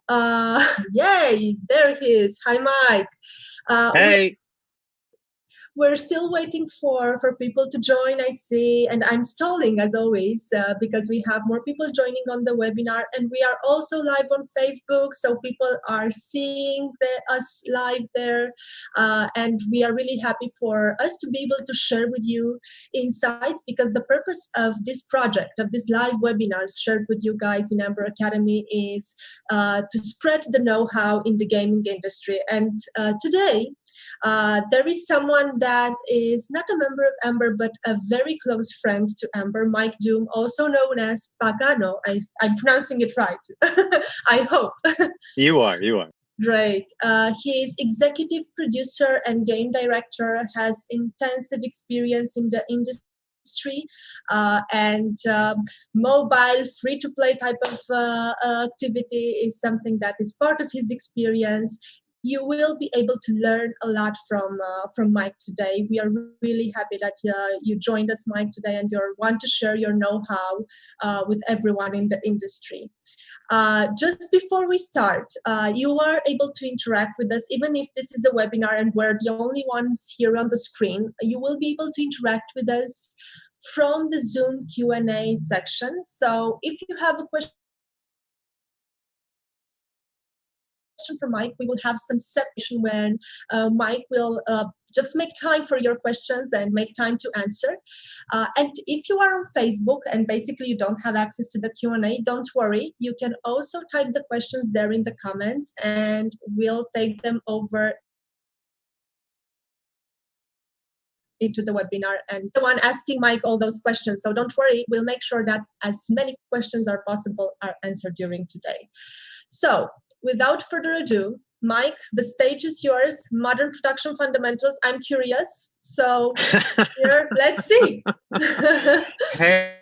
Yay, there he is. Hi, Mike. Hey, We're still waiting for people to join, I see, and I'm stalling as always because we have more people joining on the webinar, and we are also live on Facebook, so people are seeing us live there, and we are really happy for us to be able to share with you insights, because the purpose of this project, of this live webinars shared with you guys in Amber Academy, is to spread the know-how in the gaming industry. And today, there is someone that is not a member of Amber, but a very close friend to Amber, Mike Doom, also known as Pagano. I'm pronouncing it right. I hope. you are. Great. He's executive producer and game director, has intensive experience in the industry, and mobile free-to-play type of activity is something that is part of his experience. You will be able to learn a lot from Mike today. We are really happy that you joined us, Mike, today, and you want to share your know-how with everyone in the industry. Just before we start, you are able to interact with us, even if this is a webinar and we're the only ones here on the screen. You will be able to interact with us from the Zoom Q&A section. So if you have a question for Mike, we will have some separation when Mike will just make time for your questions and make time to answer. And if you are on Facebook and basically you don't have access to the Q&A, don't worry. You can also type the questions there in the comments and we'll take them over into the webinar and the one asking Mike all those questions. So don't worry, we'll make sure that as many questions as possible are answered during today. So without further ado, Mike, the stage is yours. Modern production fundamentals. I'm curious. So here, let's see. Hey,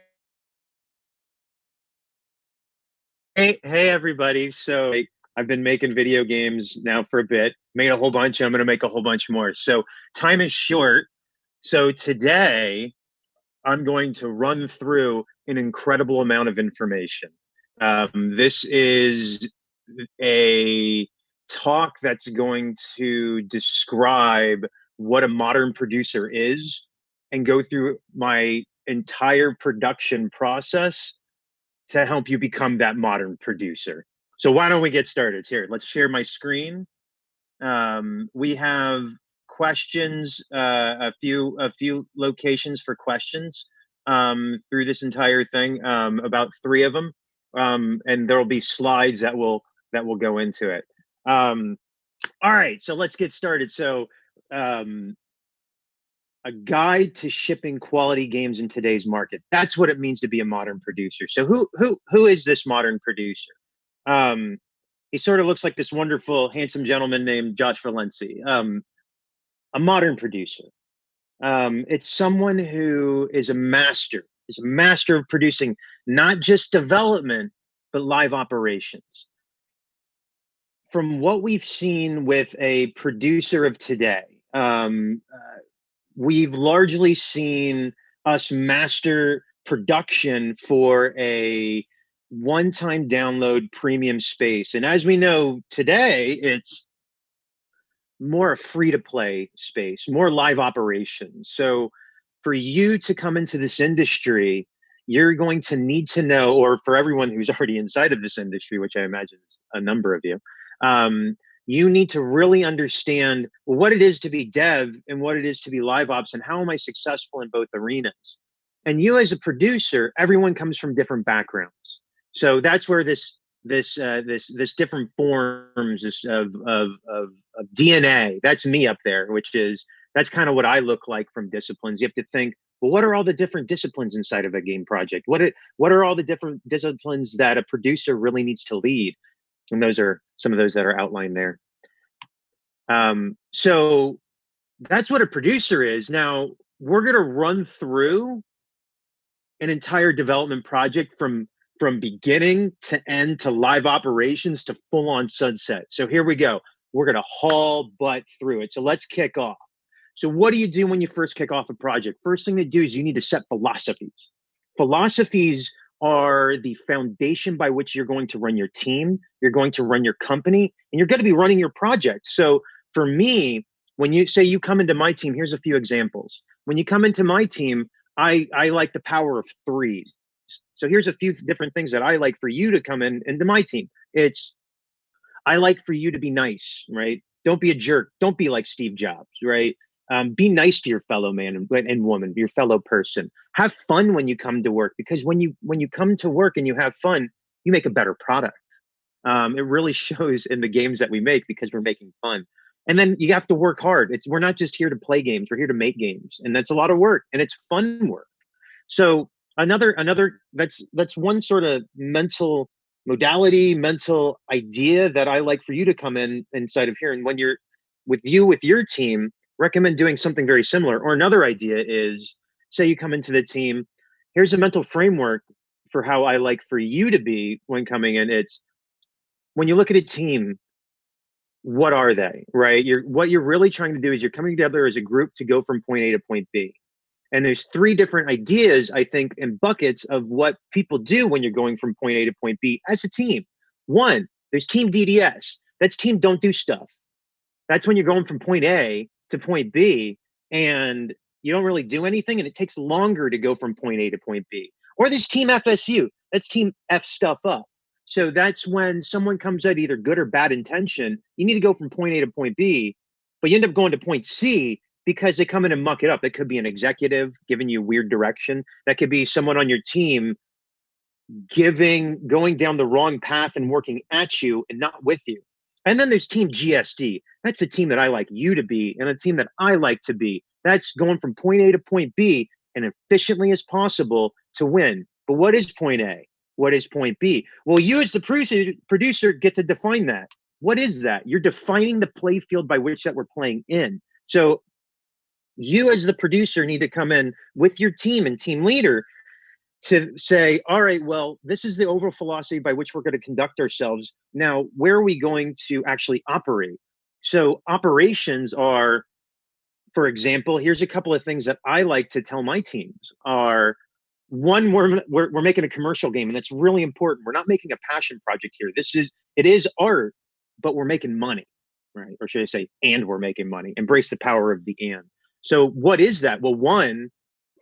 everybody. So I've been making video games now for a bit, made a whole bunch, and I'm going to make a whole bunch more. So time is short. So today I'm going to run through an incredible amount of information. This is a talk that's going to describe what a modern producer is and go through my entire production process to help you become that modern producer. So why don't we get started? Here, let's share my screen. We have questions, a few locations for questions through this entire thing, about 3 of them, and there will be slides that will go into it. All right, so let's get started. So a guide to shipping quality games in today's market. That's what it means to be a modern producer. So who is this modern producer? He sort of looks like this wonderful, handsome gentleman named Josh Valenci. A modern producer. It's someone who is a master of producing not just development, but live operations. From what we've seen with a producer of today, we've largely seen us master production for a one-time download premium space. And as we know today, it's more a free-to-play space, more live operations. So for you to come into this industry, you're going to need to know, or for everyone who's already inside of this industry, which I imagine is a number of you, you need to really understand what it is to be dev and what it is to be live ops and how am I successful in both arenas. And you as a producer, everyone comes from different backgrounds. So that's where this different forms of DNA, that's me up there, that's kind of what I look like from disciplines. You have to think, well, what are all the different disciplines inside of a game project? What are all the different disciplines that a producer really needs to lead? And those are some of those that are outlined there. So that's what a producer is. Now we're going to run through an entire development project from beginning to end to live operations to full on sunset. So here we go. We're going to haul butt through it. So let's kick off. So what do you do when you first kick off a project? First thing to do is you need to set philosophies. Philosophies are the foundation by which you're going to run your team, you're going to run your company, and you're going to be running your project. So for me, when you say you come into my team, here's a few examples. When you come into my team, I like the power of threes. So here's a few different things that I like for you to come into my team. It's I like for you to be nice, right? Don't be a jerk. Don't be like Steve Jobs, right? Be nice to your fellow man and woman, your fellow person. Have fun when you come to work, because when you come to work and you have fun, you make a better product. It really shows in the games that we make because we're making fun. And then you have to work hard. We're not just here to play games. We're here to make games, and that's a lot of work, and it's fun work. So another that's one sort of mental modality, mental idea that I like for you to come in inside of here. And when you're with your team, recommend doing something very similar. Or another idea is, say you come into the team, here's a mental framework for how I like for you to be when coming in. It's when you look at a team, what are they, right? What you're really trying to do is you're coming together as a group to go from point A to point B. And there's three different ideas, I think, in buckets of what people do when you're going from point A to point B as a team. One, there's team DDS. That's team don't do stuff. That's when you're going from point A to point B and you don't really do anything, and it takes longer to go from point A to point B. Or there's team FSU. That's team F stuff up. So that's when someone comes at either good or bad intention. You need to go from point A to point B, but you end up going to point C because they come in and muck it up. That could be an executive giving you weird direction. That could be someone on your team going down the wrong path and working at you and not with you. And then there's team GSD. That's a team that I like you to be and a team that I like to be. That's going from point A to point B and efficiently as possible to win. But what is point A? What is point B? Well, you as the producer get to define that. What is that? You're defining the play field by which that we're playing in. So you as the producer need to come in with your team and team leader to say, all right, well, this is the overall philosophy by which we're going to conduct ourselves. Now, where are we going to actually operate? So operations are, for example, here's a couple of things that I like to tell my teams are, one, we're making a commercial game, and that's really important. We're not making a passion project here. It is art, but we're making money, right? Or should I say, and we're making money. Embrace the power of the and. So what is that? Well, one,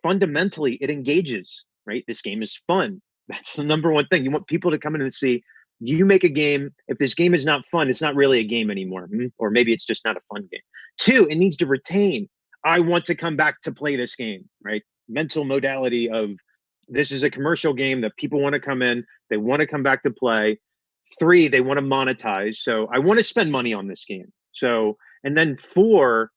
fundamentally, it engages, right? This game is fun. That's the number one thing. You want people to come in and see you make a game. If this game is not fun, it's not really a game anymore. Or maybe it's just not a fun game. Two, it needs to retain. I want to come back to play this game, right? Mental modality of this is a commercial game that people want to come in, they want to come back to play. Three, they want to monetize. So I want to spend money on this game. So, and then four,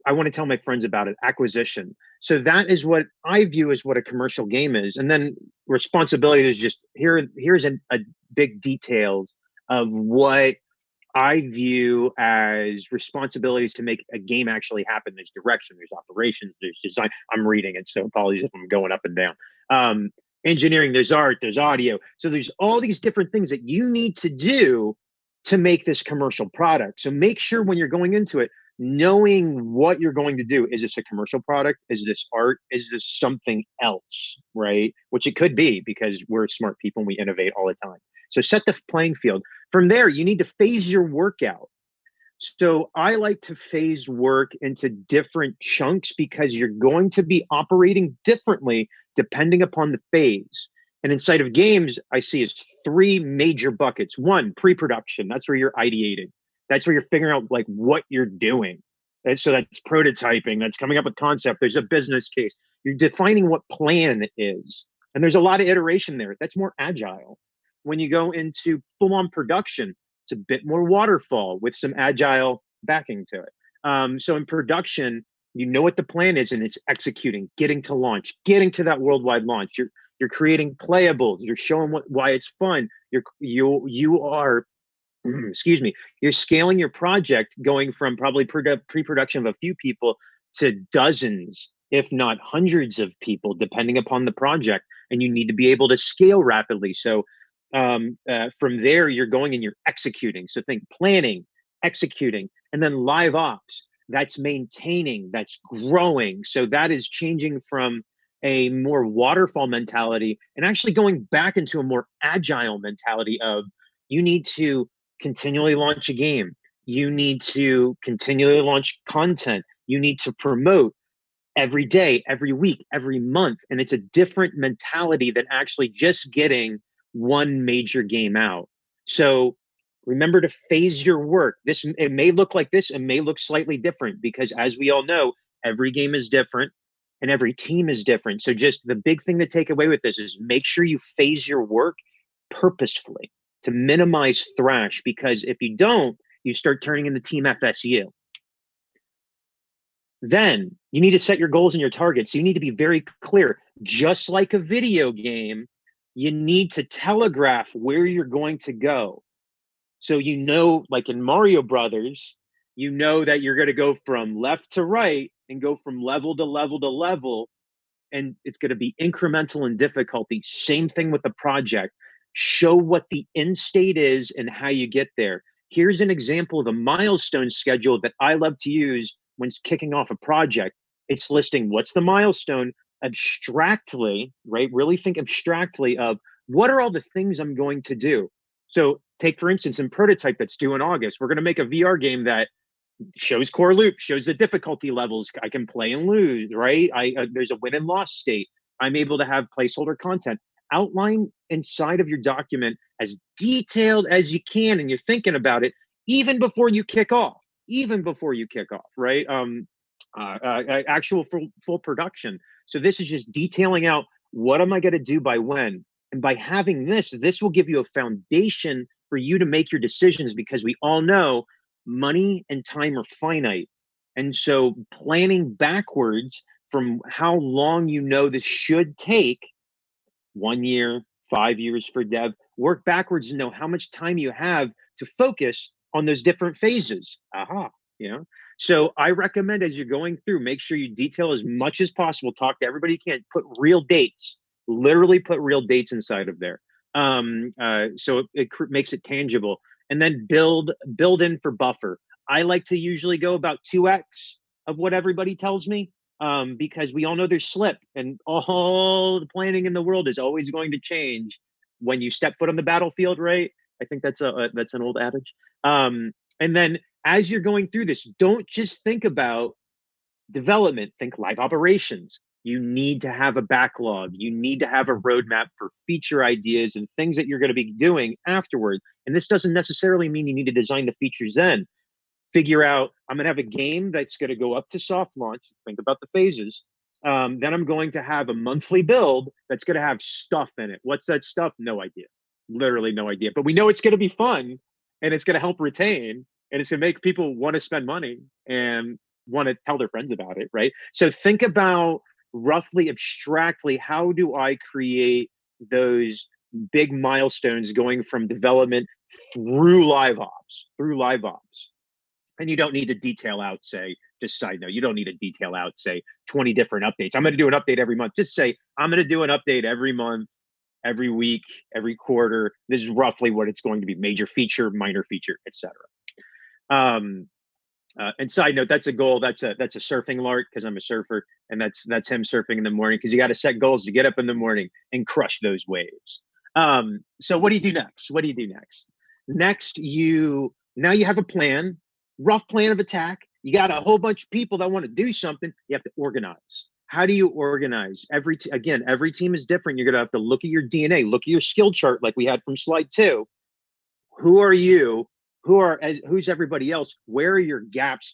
I want to tell my friends about it, acquisition. So that is what I view as what a commercial game is. And then responsibility is just here's a big details of what I view as responsibilities to make a game actually happen. There's direction, there's operations, there's design. I'm reading it, so apologies if I'm going up and down. Engineering, there's art, there's audio. So there's all these different things that you need to do to make this commercial product. So make sure when you're going into it, knowing what you're going to do. Is this a commercial product? Is this art? Is this something else? Right? Which it could be, because we're smart people and we innovate all the time. So set the playing field. From there, you need to phase your work out. So I like to phase work into different chunks because you're going to be operating differently depending upon the phase. And inside of games, I see is three major buckets. One, pre-production. That's where you're ideating. That's where you're figuring out like what you're doing. And so that's prototyping. That's coming up with concept. There's a business case. You're defining what plan is. And there's a lot of iteration there. That's more agile. When you go into full-on production, it's a bit more waterfall with some agile backing to it. So in production, you know what the plan is, and it's executing, getting to launch, getting to that worldwide launch. You're creating playables. You're showing why it's fun. You are excuse me, you're scaling your project, going from probably pre-production of a few people to dozens, if not hundreds of people, depending upon the project. And you need to be able to scale rapidly. So from there, you're going and you're executing. So think planning, executing, and then live ops. That's maintaining, that's growing. So that is changing from a more waterfall mentality and actually going back into a more agile mentality of you need to continually launch a game. You need to continually launch content. You need to promote every day, every week, every month. And it's a different mentality than actually just getting one major game out. So remember to phase your work. This, it may look like this, it may look slightly different because as we all know, every game is different and every team is different. So just the big thing to take away with this is make sure you phase your work purposefully to minimize thrash, because if you don't, you start turning into team FSU. Then you need to set your goals and your targets. So you need to be very clear. Just like a video game, you need to telegraph where you're going to go. So you know, like in Mario Brothers, you know that you're going to go from left to right and go from level to level to level, and it's going to be incremental in difficulty. Same thing with the project. Show what the end state is and how you get there. Here's an example of a milestone schedule that I love to use when kicking off a project. It's listing what's the milestone abstractly, right? Really think abstractly of what are all the things I'm going to do. So take, for instance, in Prototype that's due in August, we're going to make a VR game that shows core loop, shows the difficulty levels. I can play and lose, right? There's a win and loss state. I'm able to have placeholder content. Outline inside of your document as detailed as you can, and you're thinking about it even before you kick off. Even before you kick off, right? Actual full production. So this is just detailing out what am I going to do by when, and by having this will give you a foundation for you to make your decisions, because we all know money and time are finite. And so planning backwards from how long you know this should take, 1 year, 5 years for dev, work backwards and know how much time you have to focus on those different phases. You know? So I recommend as you're going through, make sure you detail as much as possible, talk to everybody you can, put real dates, literally put real dates inside of there. So it makes it tangible, and then build in for buffer. I like to usually go about 2x of what everybody tells me, because we all know there's slip, and all the planning in the world is always going to change when you step foot on the battlefield, right? I think that's an old adage. And then as you're going through this, don't just think about development, think live operations. You need to have a backlog. You need to have a roadmap for feature ideas and things that you're going to be doing afterward. And this doesn't necessarily mean you need to design the features then. Figure out, I'm going to have a game that's going to go up to soft launch. Think about the phases. Then I'm going to have a monthly build that's going to have stuff in it. What's that stuff? No idea. Literally no idea. But we know it's going to be fun, and it's going to help retain, and it's going to make people want to spend money and want to tell their friends about it, right? So think about roughly abstractly, how do I create those big milestones going from development through live ops, and you don't need to detail out, say, just side note, you don't need to detail out, say, 20 different updates. I'm going to do an update every month. Just say, I'm going to do an update every month, every week, every quarter. This is roughly what it's going to be: major feature, minor feature, etc. And side note, that's a goal. That's a surfing lark, because I'm a surfer, and that's him surfing in the morning, because you got to set goals to get up in the morning and crush those waves. So what do you do next? Next, now you have a plan, rough plan of attack. You got a whole bunch of people that want to do something. You have to organize. How do you organize? Every team is different. You're going to have to look at your DNA, look at your skill chart, like we had from slide 2. Who are you? Who's everybody else? Where are your gaps?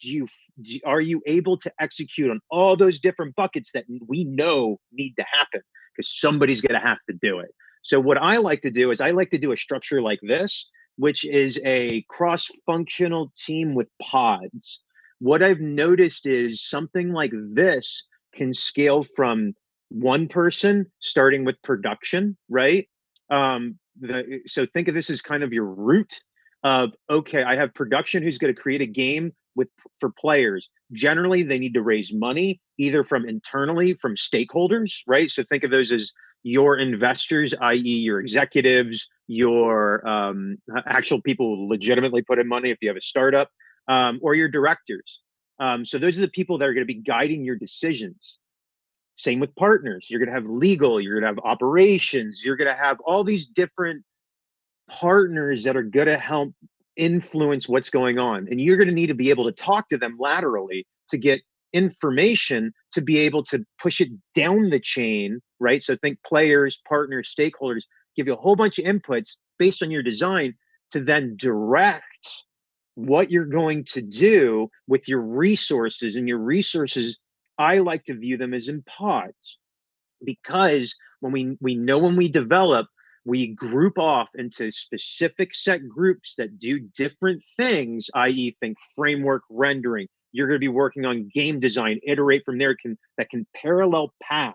Are you able to execute on all those different buckets that we know need to happen? Because somebody's going to have to do it. So what I like to do is I like to do a structure like this, which is a cross-functional team with pods. What I've noticed is something like this can scale from one person starting with production, right? So think of this as kind of your root of, okay, I have production who's going to create a game for players. Generally, they need to raise money either from internally, from stakeholders, right? So think of those as your investors, i.e. your executives, your actual people who legitimately put in money if you have a startup, or your directors. So those are the people that are going to be guiding your decisions. Same with partners. You're going to have legal, you're going to have operations, you're going to have all these different partners that are going to help influence what's going on. And you're going to need to be able to talk to them laterally to get information to be able to push it down the chain, right? So think players, partners, stakeholders give you a whole bunch of inputs based on your design to then direct what you're going to do with your resources. And your resources, I like to view them as in pods, because when we know when we develop, we group off into specific set groups that do different things, i.e. think framework rendering. You're going to be working on game design, iterate from there, that can parallel path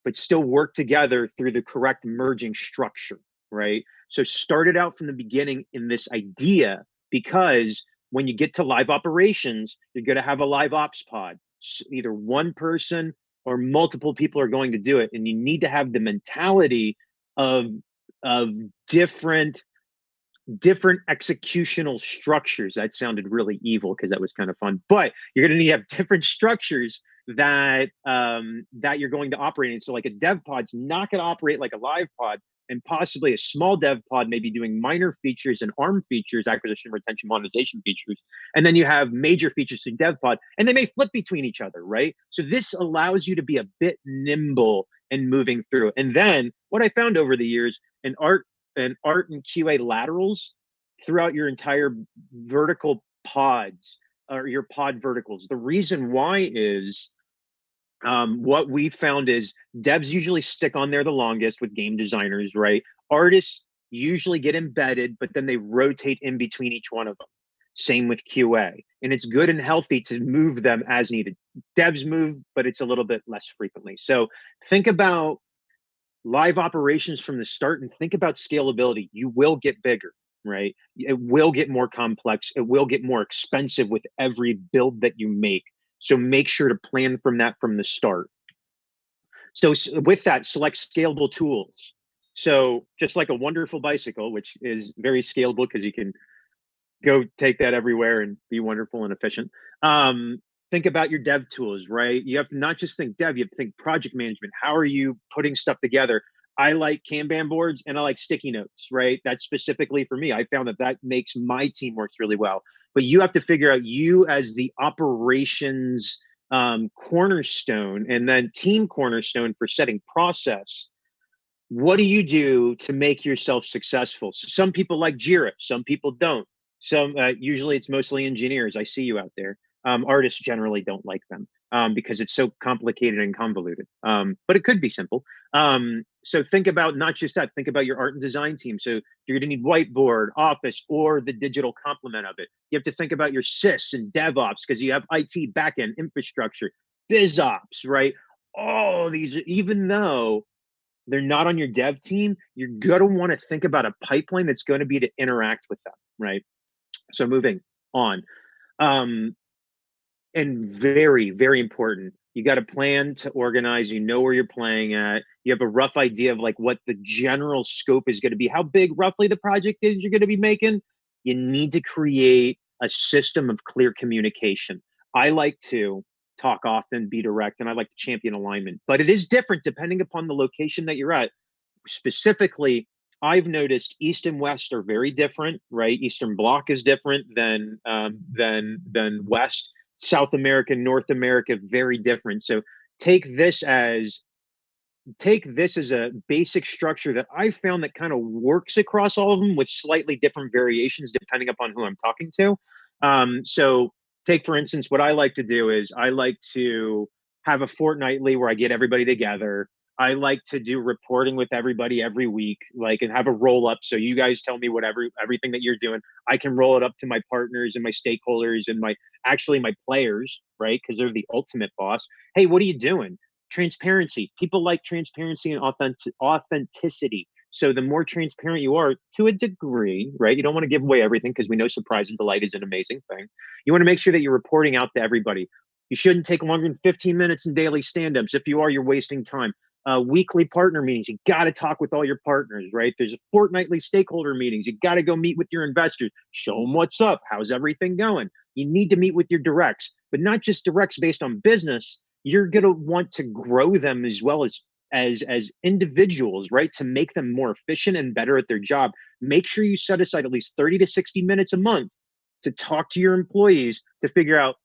but still work together through the correct merging structure, right? So start it out from the beginning in this idea, because when you get to live operations, you're going to have a live ops pod. Either one person or multiple people are going to do it, and you need to have the mentality of of different executional structures. That sounded really evil because that was kind of fun, but you're going to need to have different structures that that you're going to operate in. So like a dev pod's not going to operate like a live pod, and possibly a small dev pod may be doing minor features and ARM features, acquisition, retention, monetization features, and then you have major features to dev pod, and they may flip between each other, right? So this allows you to be a bit nimble and moving through. And then what I found over the years, and art and QA laterals throughout your entire vertical pods, or your pod verticals. The reason why is what we found is devs usually stick on there the longest with game designers, right? Artists usually get embedded, but then they rotate in between each one of them. Same with QA. And it's good and healthy to move them as needed. Devs move, but it's a little bit less frequently. So think about live operations from the start and think about scalability. You will get bigger, right? It will get more complex. It will get more expensive with every build that you make. So make sure to plan from that from the start. So with that, select scalable tools. So just like a wonderful bicycle, which is very scalable because you can go take that everywhere and be wonderful and efficient. Think about your dev tools, right? You have to not just think dev, you have to think project management. How are you putting stuff together? I like Kanban boards and I like sticky notes, right? That's specifically for me. I found that makes my team works really well. But you have to figure out, you as the operations cornerstone and then team cornerstone for setting process. What do you do to make yourself successful? So some people like Jira, some people don't. Some usually it's mostly engineers. I see you out there. Artists generally don't like them because it's so complicated and convoluted. But it could be simple. So think about not just that. Think about your art and design team. So you're going to need whiteboard, office, or the digital complement of it. You have to think about your sys and DevOps because you have IT, backend, infrastructure, BizOps, right? All these, even though they're not on your dev team, you're going to want to think about a pipeline that's going to be to interact with them, right? So moving on. And very, very important, you got a plan to organize, you know where you're playing at, you have a rough idea of like what the general scope is going to be, how big roughly the project is you're going to be making. You need to create a system of clear communication. I like to talk often, be direct, and I like to champion alignment, but it is different depending upon the location that you're at. Specifically, I've noticed East and West are very different, right? Eastern Bloc is different than West. South America, North America, very different. So take this as a basic structure that I found that kind of works across all of them with slightly different variations depending upon who I'm talking to. So take, for instance, what I like to do is I like to have a fortnightly where I get everybody together. I like to do reporting with everybody every week, like, and have a roll up. So you guys tell me whatever, everything that you're doing. I can roll it up to my partners and my stakeholders and my players, right? Because they're the ultimate boss. Hey, what are you doing? Transparency. People like transparency and authenticity. So the more transparent you are to a degree, right? You don't want to give away everything because we know surprise and delight is an amazing thing. You want to make sure that you're reporting out to everybody. You shouldn't take longer than 15 minutes in daily stand-ups. If you are, you're wasting time. Weekly partner meetings. You got to talk with all your partners, right? There's fortnightly stakeholder meetings. You got to go meet with your investors. Show them what's up. How's everything going? You need to meet with your directs, but not just directs based on business. you're going to want to grow them as well as individuals, right? To make them more efficient and better at their job. Make sure you set aside at least 30 to 60 minutes a month to talk to your employees to figure out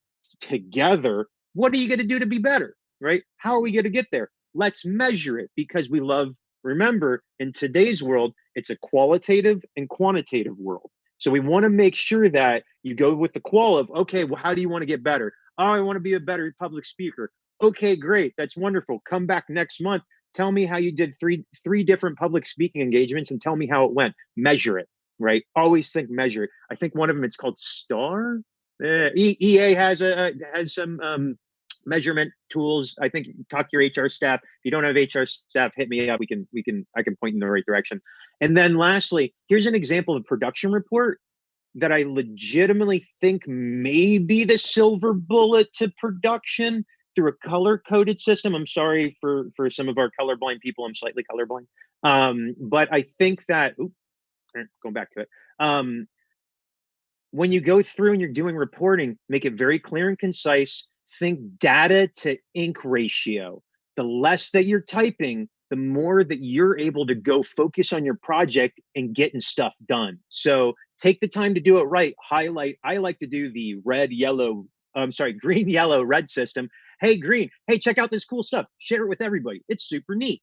together, what are you going to do to be better, right? How are we going to get there? Let's measure it, because we love, remember, in today's world, it's a qualitative and quantitative world. So we want to make sure that you go with the qual of, okay, well, how do you want to get better? Oh, I want to be a better public speaker. Okay, great. That's wonderful. Come back next month. Tell me how you did three different public speaking engagements and tell me how it went. Measure it, right? Always think measure it. I think one of them, it's called STAR. EA has some measurement tools. I think talk to your HR staff. If you don't have HR staff, hit me up. I can point in the right direction. And then lastly, here's an example of a production report that I legitimately think may be the silver bullet to production through a color coded system. I'm sorry for some of our colorblind people. I'm slightly colorblind. But I think that, going back to it. When you go through and you're doing reporting, make it very clear and concise. Think data to ink ratio. The less that you're typing, the more that you're able to go focus on your project and getting stuff done. So take the time to do it right. Highlight. I like to do the green, yellow, red system. Hey, green. Hey, check out this cool stuff. Share it with everybody. It's super neat.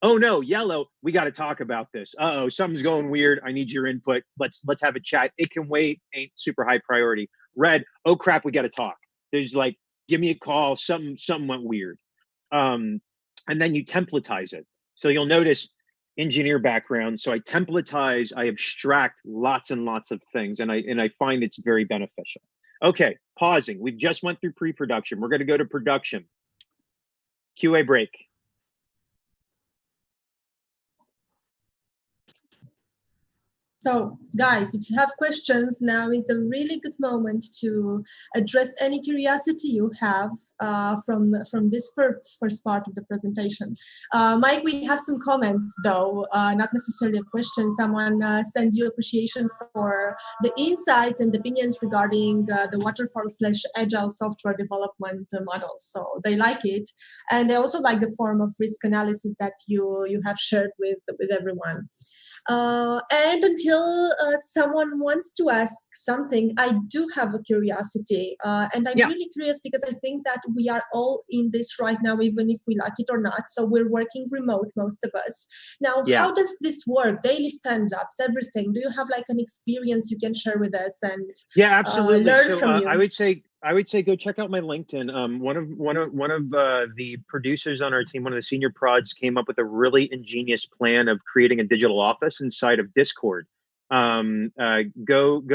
Oh no, yellow, we got to talk about this. Uh-oh, something's going weird. I need your input. Let's have a chat. It can wait. Ain't super high priority. Red, oh crap, we got to talk. There's like, give me a call. Something went weird. And then you templatize it. So you'll notice engineer background. So I templatize, I abstract lots and lots of things, and I find it's very beneficial. Okay, pausing. We just went through pre-production. We're going to go to production. QA break. So, guys, if you have questions, now is a really good moment to address any curiosity you have from this first part of the presentation. Mike, we have some comments, though, not necessarily a question. Someone sends you appreciation for the insights and opinions regarding the waterfall/agile software development models. So they like it, and they also like the form of risk analysis that you have shared with everyone. And until someone wants to ask something, I do have a curiosity. And I'm really curious because I think that we are all in this right now, even if we like it or not. So we're working remote, most of us. Now, how does this work? Daily stand-ups, everything. Do you have like an experience you can share with us and absolutely. learn from you? I would say go check out my LinkedIn. One of the producers on our team, one of the senior prods, came up with a really ingenious plan of creating a digital office inside of Discord. Go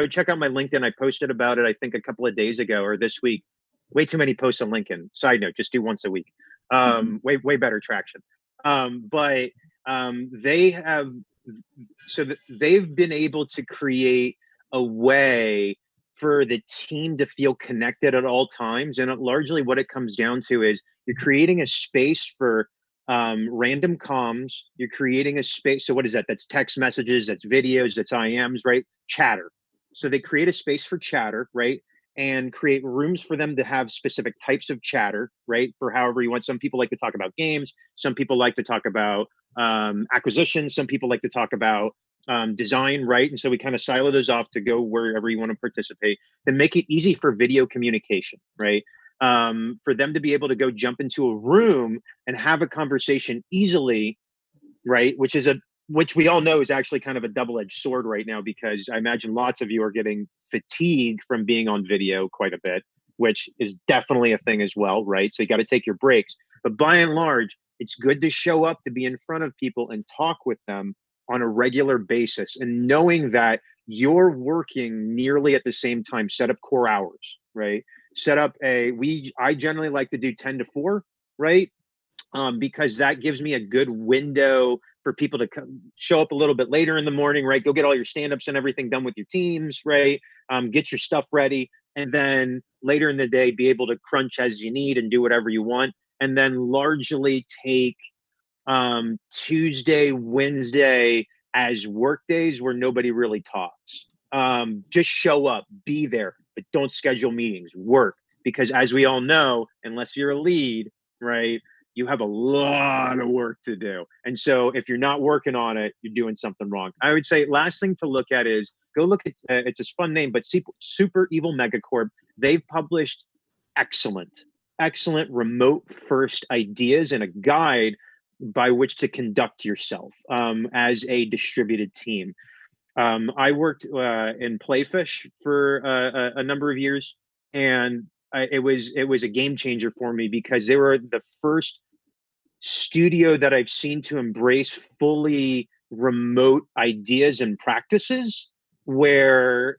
check out my LinkedIn. I posted about it, I think, a couple of days ago or this week. Way too many posts on LinkedIn. Side note, just do once a week. Way better traction. They've been able to create a way for the team to feel connected at all times. And largely what it comes down to is you're creating a space for random comms. You're creating a space. So what is that? That's text messages, that's videos, that's IMs, right? Chatter. So they create a space for chatter, right? And create rooms for them to have specific types of chatter, right? For however you want. Some people like to talk about games. Some people like to talk about acquisitions. Some people like to talk about design, right? And so we kind of silo those off to go wherever you want to participate, and make it easy for video communication, right? For them to be able to go jump into a room and have a conversation easily, right? Which we all know is actually kind of a double-edged sword right now, because I imagine lots of you are getting fatigued from being on video quite a bit, which is definitely a thing as well, right? So you got to take your breaks. But by and large, it's good to show up, to be in front of people and talk with them on a regular basis, and knowing that you're working nearly at the same time. Set up core hours, right? Set up I generally like to do 10 to 4, right? Because that gives me a good window for people to show up a little bit later in the morning, right? Go get all your stand-ups and everything done with your teams, right? Get your stuff ready. And then later in the day, be able to crunch as you need and do whatever you want. And then largely take Tuesday, Wednesday as work days where nobody really talks. Just show up, be there, but don't schedule meetings. Work. because as we all know, unless you're a lead, right, you have a lot of work to do. And so if you're not working on it, you're doing something wrong. I would say last thing to look at is go look at, it's a fun name, but Super Evil Megacorp. They've published excellent remote first ideas and a guide by which to conduct yourself as a distributed team. I worked in Playfish for a number of years, and it was a game changer for me because they were the first studio that I've seen to embrace fully remote ideas and practices where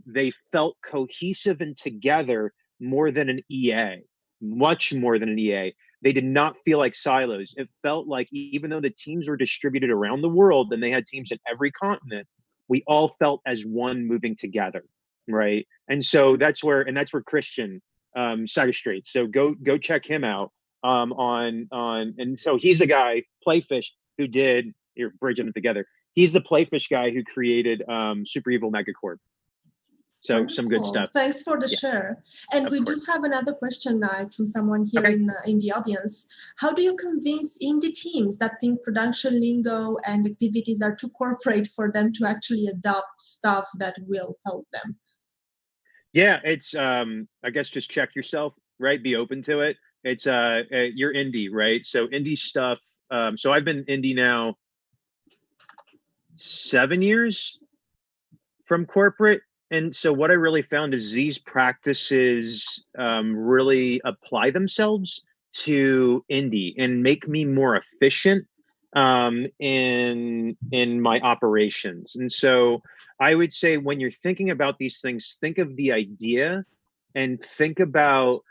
they felt cohesive and together more than an EA, much more than an EA. They did not feel like silos. It felt like even though the teams were distributed around the world and they had teams in every continent, we all felt as one moving together, right? And so that's where Christian Satterstrait. So go check him out and so he's the guy, Playfish, who did, you're bridging it together. He's the Playfish guy who created Super Evil Megacorp. So Wonderful. some good stuff. Thanks for the share. And we do have another question now from someone here in the audience. How do you convince indie teams that think production lingo and activities are too corporate for them to actually adopt stuff that will help them? Yeah, it's I guess just check yourself, right? Be open to it. It's you're indie, right? So indie stuff. So I've been indie now 7 years from corporate. And so what I really found is these practices really apply themselves to indie and make me more efficient in my operations. And so I would say when you're thinking about these things, think of the idea and think about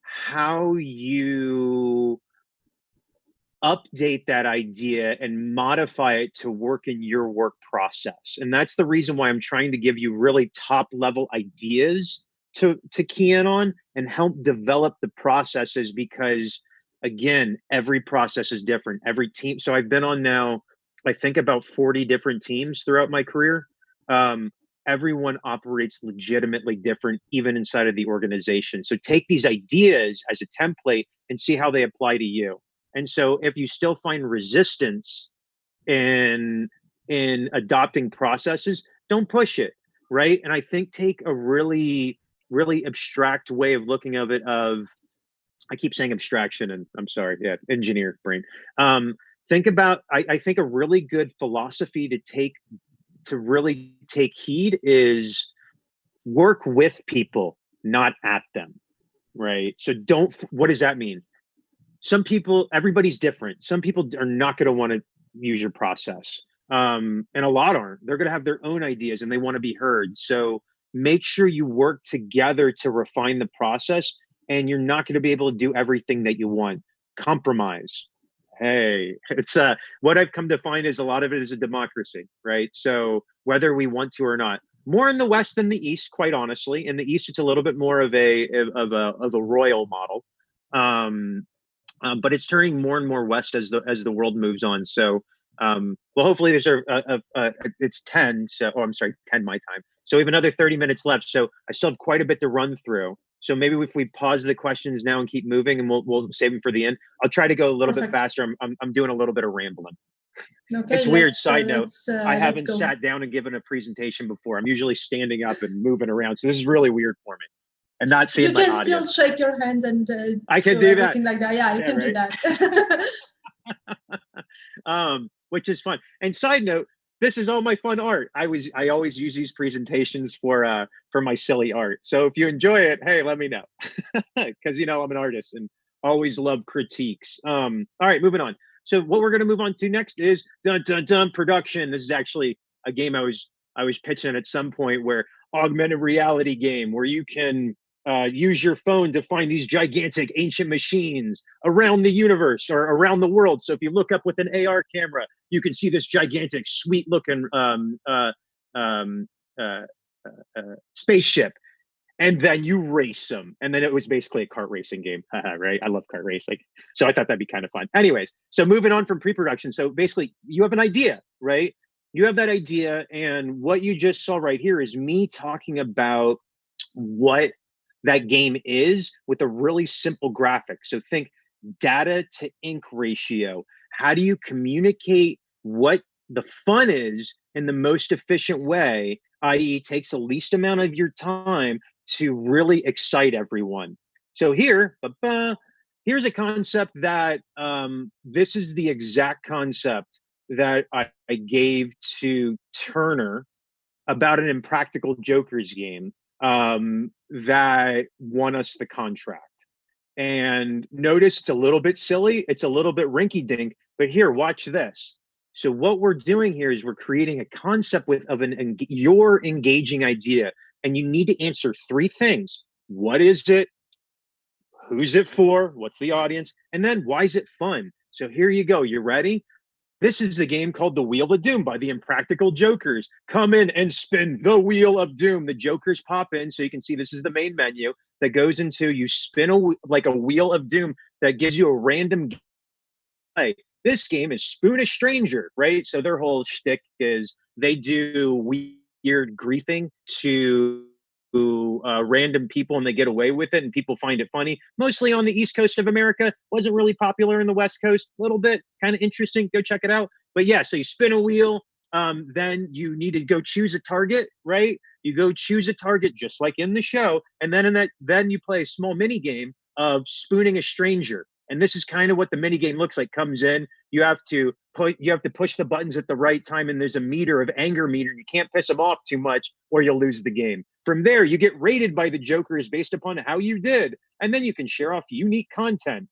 how you update that idea and modify it to work in your work process. And that's the reason why I'm trying to give you really top level ideas to key in on and help develop the processes, because again, every process is different, every team. So I've been on now, I think about 40 different teams throughout my career. Everyone operates legitimately different, even inside of the organization. So take these ideas as a template and see how they apply to you. And so if you still find resistance in adopting processes, don't push it, right? And I think take a really abstract way of looking of it of, I keep saying abstraction and I'm sorry, yeah, engineer brain. Think about, I think a really good philosophy to really take heed is work with people, not at them, right? So what does that mean? Some people, everybody's different. Some people are not going to want to use your process. And a lot aren't. They're going to have their own ideas and they want to be heard. So make sure you work together to refine the process, and you're not going to be able to do everything that you want. Compromise. Hey, it's what I've come to find is a lot of it is a democracy, right? So whether we want to or not, more in the West than the East, quite honestly. In the East, it's a little bit more of a royal model. But it's turning more and more west as the world moves on. So, well, hopefully there's it's 10. So, oh, I'm sorry, 10 my time. So we have another 30 minutes left. So I still have quite a bit to run through. So maybe if we pause the questions now and keep moving, and we'll save them for the end. I'll try to go a little bit faster. I'm doing a little bit of rambling. Okay, it's weird. Side note: I haven't sat down and given a presentation before. I'm usually standing up and moving around. So this is really weird for me. And not seeing my audience. You can still shake your hands and I can do that. Like that. Yeah, you can do that. Which is fun. And side note, this is all my fun art. I always use these presentations for my silly art. So if you enjoy it, hey, let me know. Because I'm an artist and always love critiques. All right, moving on. So what we're gonna move on to next is production. This is actually a game I was pitching at some point, where augmented reality game where you can use your phone to find these gigantic ancient machines around the universe or around the world. So if you look up with an AR camera, you can see this gigantic, sweet looking spaceship, and then you race them. And then it was basically a kart racing game, right? I love kart racing. So I thought that'd be kind of fun. Anyways, so moving on from pre-production. So basically you have an idea, right? You have that idea, and what you just saw right here is me talking about what that game is with a really simple graphic. So think data to ink ratio. How do you communicate what the fun is in the most efficient way, i.e., takes the least amount of your time to really excite everyone? So here's a concept that this is the exact concept that I gave to Turner about an Impractical Jokers game that won us the contract. And notice it's a little bit silly, it's a little bit rinky dink, but here, watch this. So what we're doing here is we're creating a concept of your engaging idea, and you need to answer three things. What is it? Who's it for? What's the audience? And then why is it fun? So here you go. You ready? This is a game called The Wheel of Doom by the Impractical Jokers. Come in and spin the Wheel of Doom. The Jokers pop in, so you can see this is the main menu that goes into you spin like a Wheel of Doom that gives you a random play. This game is Spoon a Stranger, right? So their whole shtick is they do weird griefing to random people and they get away with it and people find it funny. Mostly on the East Coast of America, wasn't really popular in the West Coast. A little bit, kind of interesting. Go check it out. But yeah, so you spin a wheel, then you need to go choose a target, right? You go choose a target just like in the show, and then you play a small mini game of spooning a stranger. And this is kind of what the mini game looks like. Comes in, you have to push the buttons at the right time, and there's a meter of anger meter. You can't piss them off too much, or you'll lose the game. From there, you get rated by the Jokers based upon how you did, and then you can share off unique content.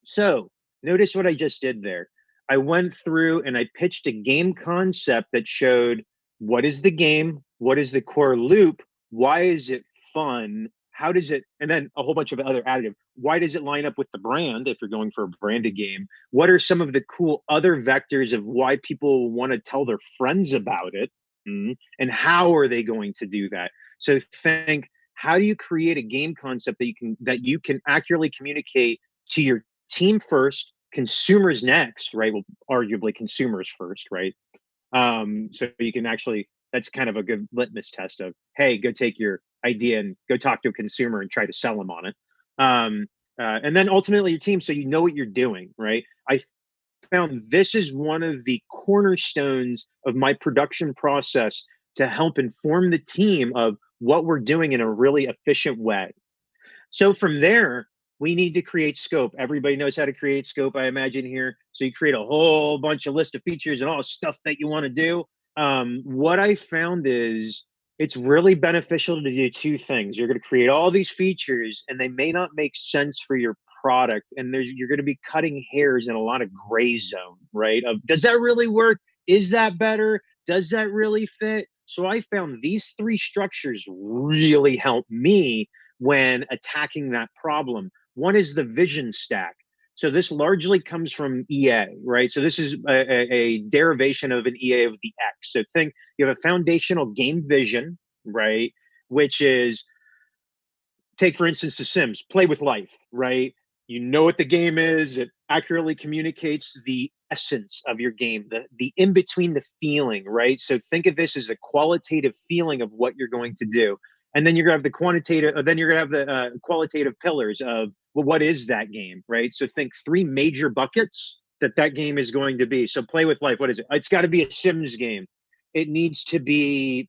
So notice what I just did there. I went through and I pitched a game concept that showed what is the game, what is the core loop, why is it fun, how does it, and then a whole bunch of other additive. Why does it line up with the brand if you're going for a branded game? What are some of the cool other vectors of why people want to tell their friends about it? And how are they going to do that? So think, how do you create a game concept that you can accurately communicate to your team first, consumers next, right? Well, arguably consumers first, right? So you can actually, that's kind of a good litmus test of, hey, go take your idea and go talk to a consumer and try to sell them on it. And then ultimately your team, so you know what you're doing, right? I found this is one of the cornerstones of my production process to help inform the team of what we're doing in a really efficient way. So from there, we need to create scope. Everybody knows how to create scope, I imagine here. So you create a whole bunch of list of features and all the stuff that you want to do. What I found is it's really beneficial to do two things. You're going to create all these features and they may not make sense for your product. And you're going to be cutting hairs in a lot of gray zone, right? Of does that really work? Is that better? Does that really fit? So I found these three structures really help me when attacking that problem. One is the vision stack. So this largely comes from EA, right? So this is a derivation of an EA of the X. So think you have a foundational game vision, right? Which is, take for instance the Sims, play with life, right? You know what the game is, it accurately communicates the essence of your game, the in between, the feeling, right? So think of this as a qualitative feeling of what you're going to do. And then you're gonna have the quantitative, then you're gonna have the qualitative pillars of, well, what is that game, right? So think three major buckets that game is going to be. So play with life, what is it? It's got to be a Sims game. It needs to be,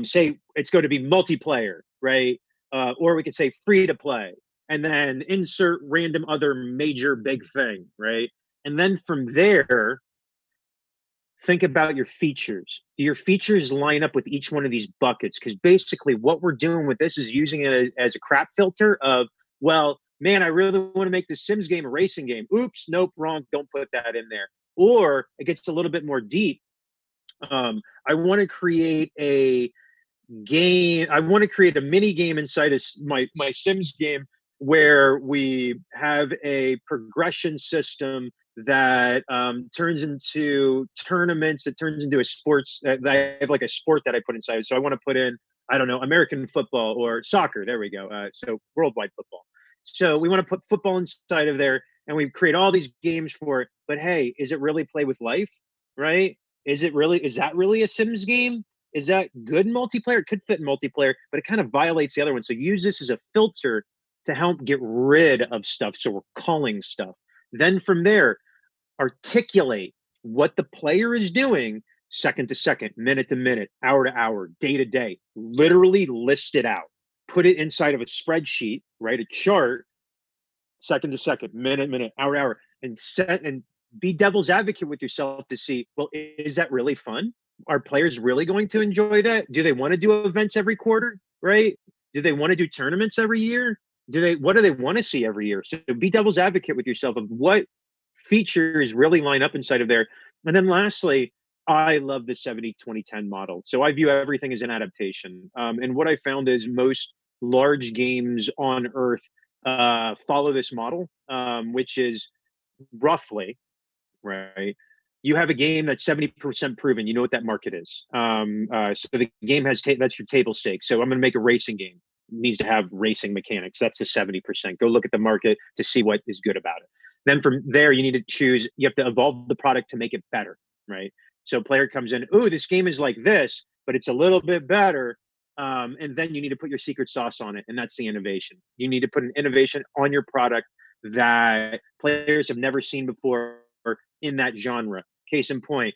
say it's going to be multiplayer, right? Or we could say free to play, and then insert random other major big thing, right? And then from there, think about your features. Do your features line up with each one of these buckets? Because basically, what we're doing with this is using it as a crap filter of, well, man, I really want to make the Sims game a racing game. Oops, nope, wrong. Don't put that in there. Or it gets a little bit more deep. I want to create a game. I want to create a mini game inside of my Sims game where we have a progression system that turns into tournaments, that turns into a sports. That I have like a sport that I put inside. So I want to put in, I don't know, American football or soccer. There we go. So worldwide football. So we want to put football inside of there, and we create all these games for it. But hey, is it really play with life? Right? Is that really a Sims game? Is that good in multiplayer? It could fit in multiplayer, but it kind of violates the other one. So use this as a filter to help get rid of stuff. So we're calling stuff. Then from there, articulate what the player is doing second to second, minute to minute, hour to hour, day to day. Literally list it out. Put it inside of a spreadsheet, right? A chart, second to second, minute, hour to hour, and set and be devil's advocate with yourself to see, well, is that really fun? Are players really going to enjoy that? Do they want to do events every quarter, right? Do they want to do tournaments every year? What do they want to see every year? So be devil's advocate with yourself of what features really line up inside of there. And then lastly, I love the 70-20-10 model. So I view everything as an adaptation. And what I found is most large games on Earth follow this model, which is roughly, right? You have a game that's 70% proven. You know what that market is. So the game has, that's your table stake. So I'm going to make a racing game. It needs to have racing mechanics. That's the 70%. Go look at the market to see what is good about it. Then from there, you need to choose, you have to evolve the product to make it better, right? So player comes in, ooh, this game is like this, but it's a little bit better. And then you need to put your secret sauce on it. And that's the innovation. You need to put an innovation on your product that players have never seen before in that genre. Case in point,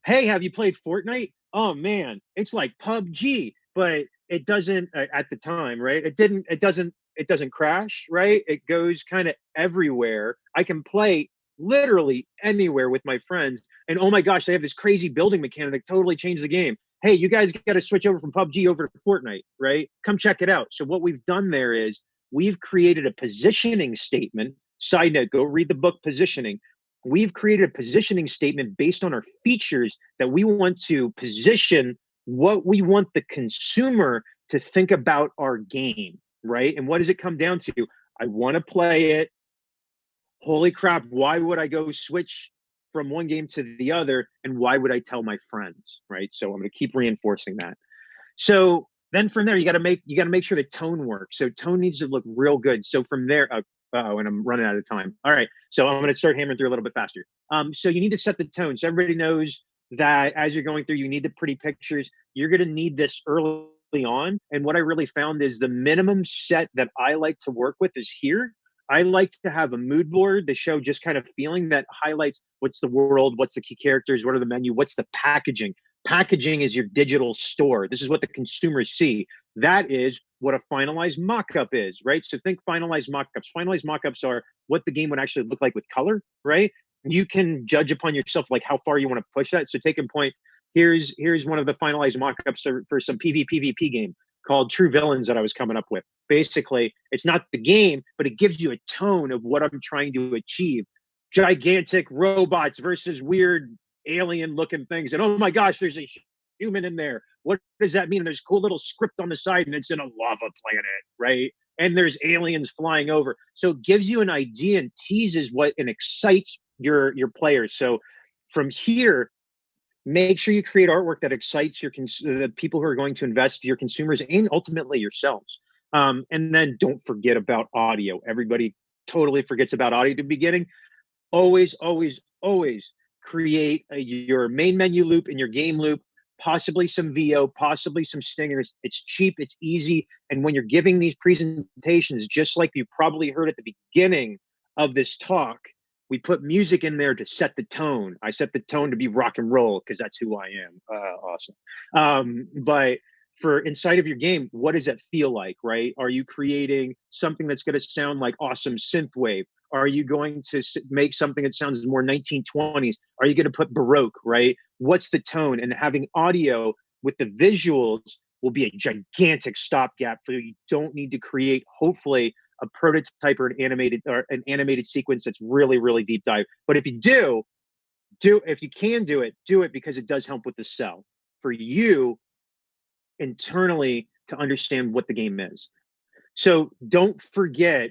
hey, have you played Fortnite? Oh man, it's like PUBG, but it doesn't at the time, right? It doesn't crash, right? It goes kind of everywhere. I can play literally anywhere with my friends. And oh my gosh, they have this crazy building mechanic that totally changed the game. Hey, you guys got to switch over from PUBG over to Fortnite, right? Come check it out. So what we've done there is we've created a positioning statement. Side note, go read the book Positioning. We've created a positioning statement based on our features that we want to position what we want the consumer to think about our game, right? And what does it come down to? I want to play it. Holy crap, why would I go switch from one game to the other? And why would I tell my friends, right? So I'm going to keep reinforcing that. So then from there, you got to make sure the tone works. So tone needs to look real good. So from there, and I'm running out of time. All right, so I'm going to start hammering through a little bit faster. So you need to set the tone. So everybody knows that as you're going through, you need the pretty pictures. You're going to need this early on. And what I really found is the minimum set that I like to work with is here. I like to have a mood board to show just kind of feeling that highlights what's the world, what's the key characters, what are the menu, what's the packaging. Packaging is your digital store. This is what the consumers see. That is what a finalized mock-up is, right? So think finalized mock-ups. Finalized mock-ups are what the game would actually look like with color, right? You can judge upon yourself like how far you want to push that. So take a point. Here's one of the finalized mock-ups for some PvP game called True Villains that I was coming up with. Basically, it's not the game, but it gives you a tone of what I'm trying to achieve. Gigantic robots versus weird alien looking things. And oh my gosh, there's a human in there. What does that mean? And there's a cool little script on the side and it's in a lava planet, right? And there's aliens flying over. So it gives you an idea and teases what and excites your players. So from here, make sure you create artwork that excites the people who are going to invest, your consumers, and ultimately yourselves. And then don't forget about audio. Everybody totally forgets about audio at the beginning. Always, always, always create your main menu loop and your game loop, possibly some VO, possibly some stingers. It's cheap, it's easy. And when you're giving these presentations, just like you probably heard at the beginning of this talk, we put music in there to set the tone. I set the tone to be rock and roll because that's who I am. Awesome. But for inside of your game, what does it feel like, right? Are you creating something that's going to sound like awesome synthwave? Are you going to make something that sounds more 1920s? Are you going to put Baroque, right? What's the tone? And having audio with the visuals will be a gigantic stopgap for you. You don't need to create, hopefully, a prototype or an animated sequence that's really, really deep dive. But if you if you can do it because it does help with the sell for you internally to understand what the game is. So don't forget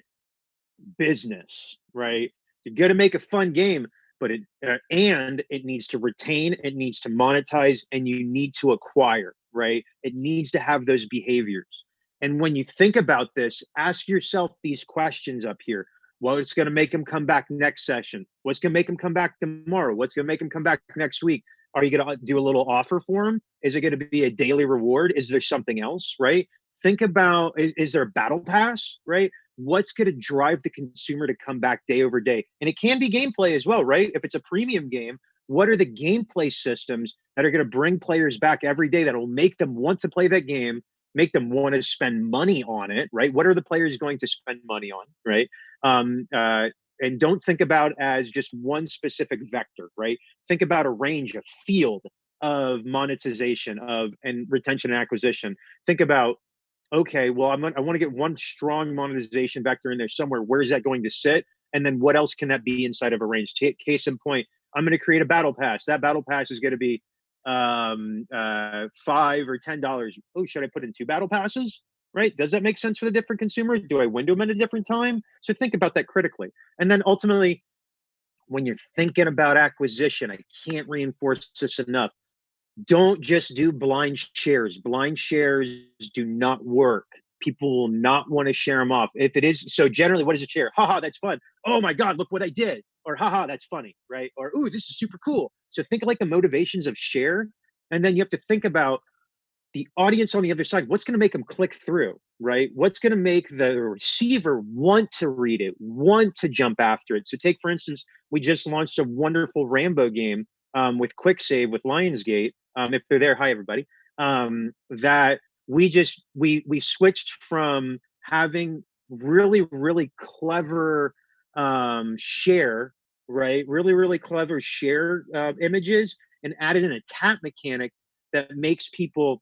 business, right? You're going to make a fun game, but it needs to retain, it needs to monetize, and you need to acquire, right? It needs to have those behaviors. And when you think about this, ask yourself these questions up here. What's going to make them come back next session? What's going to make them come back tomorrow? What's going to make them come back next week? Are you going to do a little offer for them? Is it going to be a daily reward? Is there something else, right? Think about, is there a battle pass, right? What's going to drive the consumer to come back day over day? And it can be gameplay as well, right? If it's a premium game, what are the gameplay systems that are going to bring players back every day that will make them want to play that game, make them want to spend money on it, right? What are the players going to spend money on, right? Um, uh, and don't think about as just one specific vector, right? Think about a range, a field of monetization of and retention and acquisition. Think about, okay, well, I want to get one strong monetization vector in there somewhere. Where is that going to sit? And then what else can that be inside of a range? Case in point, I'm going to create a battle pass. That battle pass is going to be $5 or $10. Oh, should I put in two battle passes? Right? Does that make sense for the different consumers? Do I window them at a different time? So think about that critically. And then ultimately, when you're thinking about acquisition, I can't reinforce this enough. Don't just do blind shares. Blind shares do not work. People will not want to share them off. If it is, so generally, what is a share? Haha, that's fun. Oh my God, look what I did. Or haha, that's funny, right? Or ooh, this is super cool. So think of like the motivations of share. And then you have to think about the audience on the other side. What's going to make them click through, right? What's going to make the receiver want to read it, want to jump after it? So take, for instance, we just launched a wonderful Rambo game with Quick Save with Lionsgate. If they're there, hi everybody. That we switched from having really clever share, right? Really clever share images, and added in a tap mechanic that makes people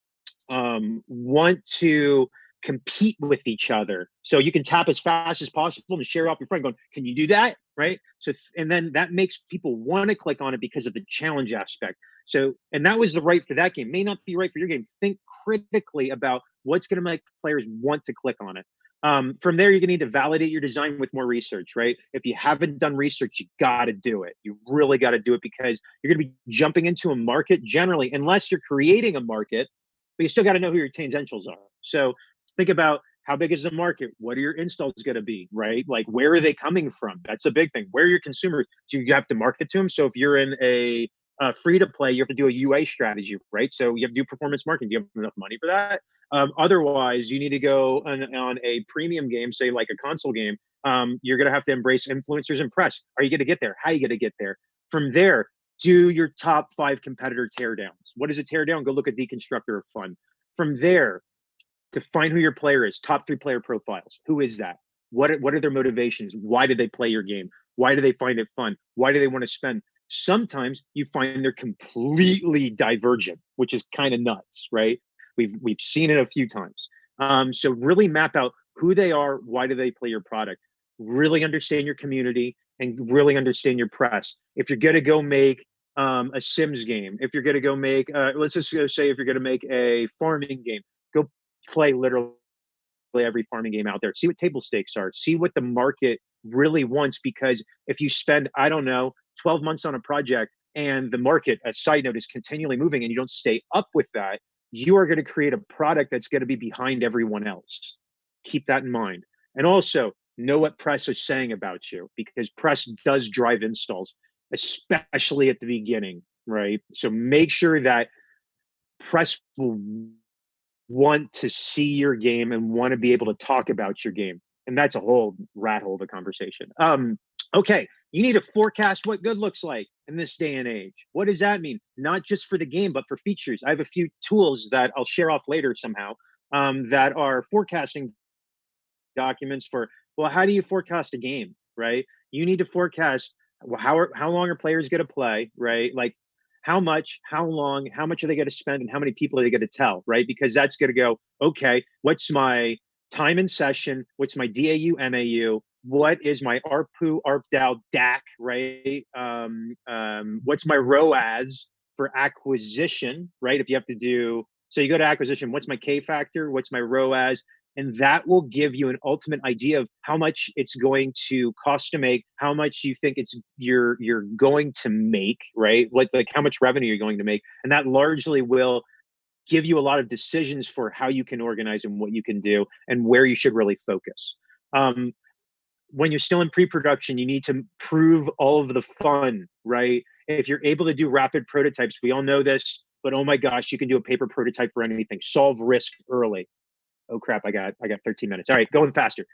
want to compete with each other. So you can tap as fast as possible and share off your friend going, can you do that? Right. So, and then that makes people want to click on it because of the challenge aspect. So, and that was the right for that game. May not be right for your game. Think critically about what's going to make players want to click on it. From there, you're going to need to validate your design with more research, right? If you haven't done research, you got to do it. You really got to do it, because you're going to be jumping into a market generally, unless you're creating a market, but you still got to know who your tangentials are. So think about, how big is the market? What are your installs going to be, right? Like, where are they coming from? That's a big thing. Where are your consumers? Do you have to market to them? So if you're in a free to play, you have to do a UA strategy, right? So you have to do performance marketing. Do you have enough money for that? Otherwise, you need to go on a premium game, say like a console game. You're going to have to embrace influencers and press. Are you going to get there? How are you going to get there? From there, do your top 5 competitor teardowns. What is a teardown? Go look at Deconstructor of Fun. From there, define who your player is. Top 3 player profiles. Who is that? What are their motivations? Why do they play your game? Why do they find it fun? Why do they want to spend? Sometimes you find they're completely divergent, which is kind of nuts, right? We've seen it a few times. So really map out who they are. Why do they play your product? Really understand your community and really understand your press. If you're going to go make a Sims game, if you're going to go make, let's just go say, if you're going to make a farming game, go play literally every farming game out there. See what table stakes are. See what the market really wants. Because if you spend, I don't know, 12 months on a project and the market, a side note, is continually moving and you don't stay up with that, you are going to create a product that's going to be behind everyone else. Keep that in mind. And also know what press is saying about you, because press does drive installs, especially at the beginning, right? So make sure that press will want to see your game and want to be able to talk about your game. And that's a whole rat hole of a conversation. Okay, you need to forecast what good looks like in this day and age. What does that mean? Not just for the game, but for features. I have a few tools that I'll share off later somehow that are forecasting documents for, well, how do you forecast a game, right? You need to forecast, well, how long are players going to play, right? Like, how much, how long, how much are they going to spend, and how many people are they going to tell, right? Because that's going to go, okay, what's my time in session? What's my DAU, MAU? What is my ARPU, ARPDAU, DAC, right? What's my ROAS for acquisition, right? If you have to do, so you go to acquisition, what's my K factor? What's my ROAS? And that will give you an ultimate idea of how much it's going to cost to make, how much you think you're going to make, right? Like how much revenue you're going to make. And that largely will give you a lot of decisions for how you can organize and what you can do and where you should really focus. When you're still in pre-production, you need to prove all of the fun, right? If you're able to do rapid prototypes, we all know this, but oh my gosh, you can do a paper prototype for anything. Solve risk early. Oh crap, I got 13 minutes. All right, going faster.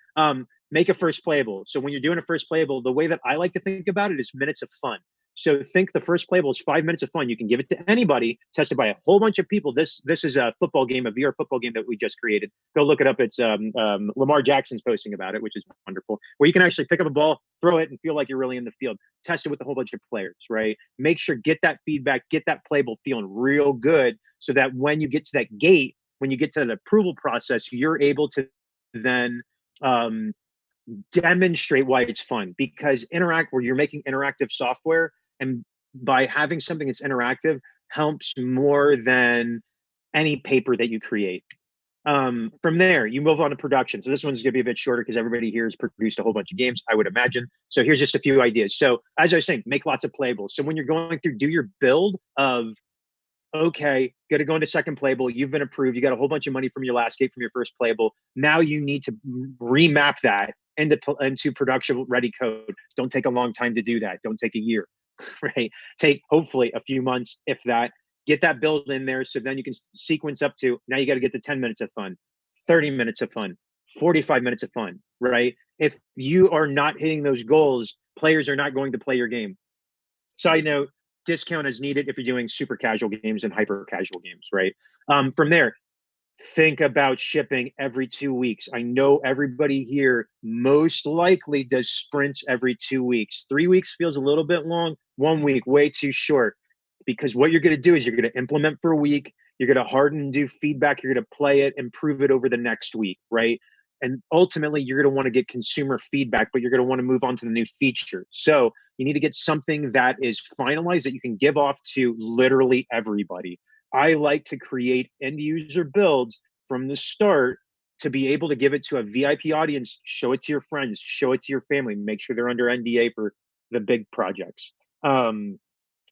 Make a first playable. So when you're doing a first playable, the way that I like to think about it is minutes of fun. So think the first playable is 5 minutes of fun. You can give it to anybody, tested by a whole bunch of people. This is a football game, a VR football game that we just created. Go look it up. It's Lamar Jackson's posting about it, which is wonderful. Where you can actually pick up a ball, throw it, and feel like you're really in the field. Test it with a whole bunch of players, right? Make sure get that feedback, get that playable feeling real good, so that when you get to that gate, when you get to the approval process, you're able to then demonstrate why it's fun. Because where you're making interactive software, and by having something that's interactive helps more than any paper that you create. From there, you move on to production. So this one's going to be a bit shorter because everybody here has produced a whole bunch of games, I would imagine. So here's just a few ideas. So as I was saying, make lots of playables. So when you're going through, do your build of, okay, got to go into second playable. You've been approved. You got a whole bunch of money from your last gate from your first playable. Now you need to remap that into production ready code. Don't take a long time to do that. Don't take a year, right? Take hopefully a few months, if that. Get that build in there, so then you can sequence up to, now you got to get to 10 minutes of fun, 30 minutes of fun, 45 minutes of fun, right? If you are not hitting those goals, players are not going to play your game. Side note, discount is needed if you're doing super casual games and hyper casual games, right? From there, think about shipping every 2 weeks. I know everybody here most likely does sprints every 2 weeks. 3 weeks feels a little bit long. 1 week, way too short. Because what you're going to do is you're going to implement for a week. You're going to harden and do feedback. You're going to play it, improve it over the next week, right? And ultimately, you're going to want to get consumer feedback, but you're going to want to move on to the new feature. So you need to get something that is finalized that you can give off to literally everybody. I like to create end user builds from the start to be able to give it to a VIP audience, show it to your friends, show it to your family, make sure they're under NDA for the big projects.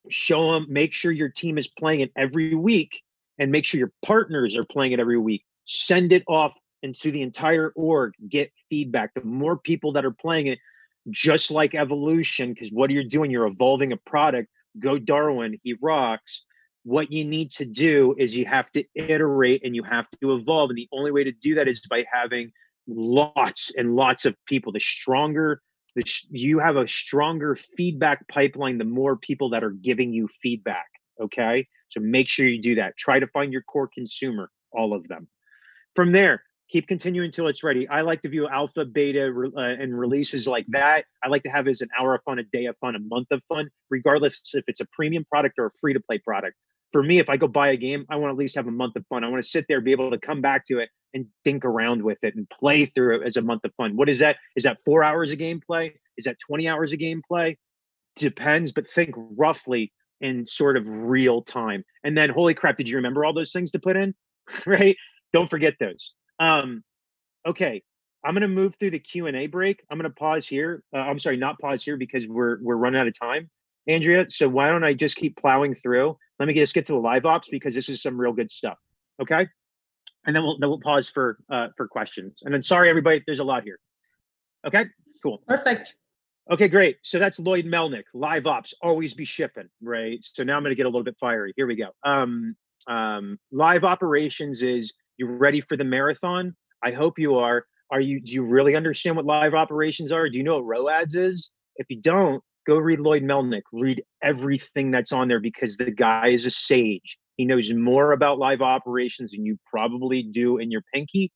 Show them, make sure your team is playing it every week, and make sure your partners are playing it every week. Send it off into the entire org, get feedback. The more people that are playing it, just like evolution, because what you're doing, you're evolving a product. Go Darwin, he rocks. What you need to do is you have to iterate and you have to evolve. And the only way to do that is by having lots and lots of people. The stronger you have a stronger feedback pipeline, the more people that are giving you feedback. Okay. So make sure you do that. Try to find your core consumer, all of them. From there, keep continuing until it's ready. I like to view alpha, beta, and releases like that. I like to have it as an hour of fun, a day of fun, a month of fun, regardless if it's a premium product or a free to play product. For me, if I go buy a game, I want to at least have a month of fun. I want to sit there, be able to come back to it and think around with it and play through it as a month of fun. What is that? Is that 4 hours of gameplay? Is that 20 hours of gameplay? Depends, but think roughly in sort of real time. And then, holy crap, did you remember all those things to put in? Right? Don't forget those. Okay, I'm going to move through the Q&A break. I'm going to pause here. I'm sorry, not pause here because we're running out of time, Andrea. So why don't I just keep plowing through? Let me just get to the live ops because this is some real good stuff. Okay, and then we'll pause for questions. And then sorry everybody, there's a lot here. Okay, cool. Perfect. Okay, great. So that's Lloyd Melnick, live ops, always be shipping, right? So now I'm going to get a little bit fiery. Here we go. Live operations is, you ready for the marathon? I hope you are. Do you really understand what live operations are? Do you know what ROADS is? If you don't, go read Lloyd Melnick. Read everything that's on there because the guy is a sage. He knows more about live operations than you probably do in your pinky,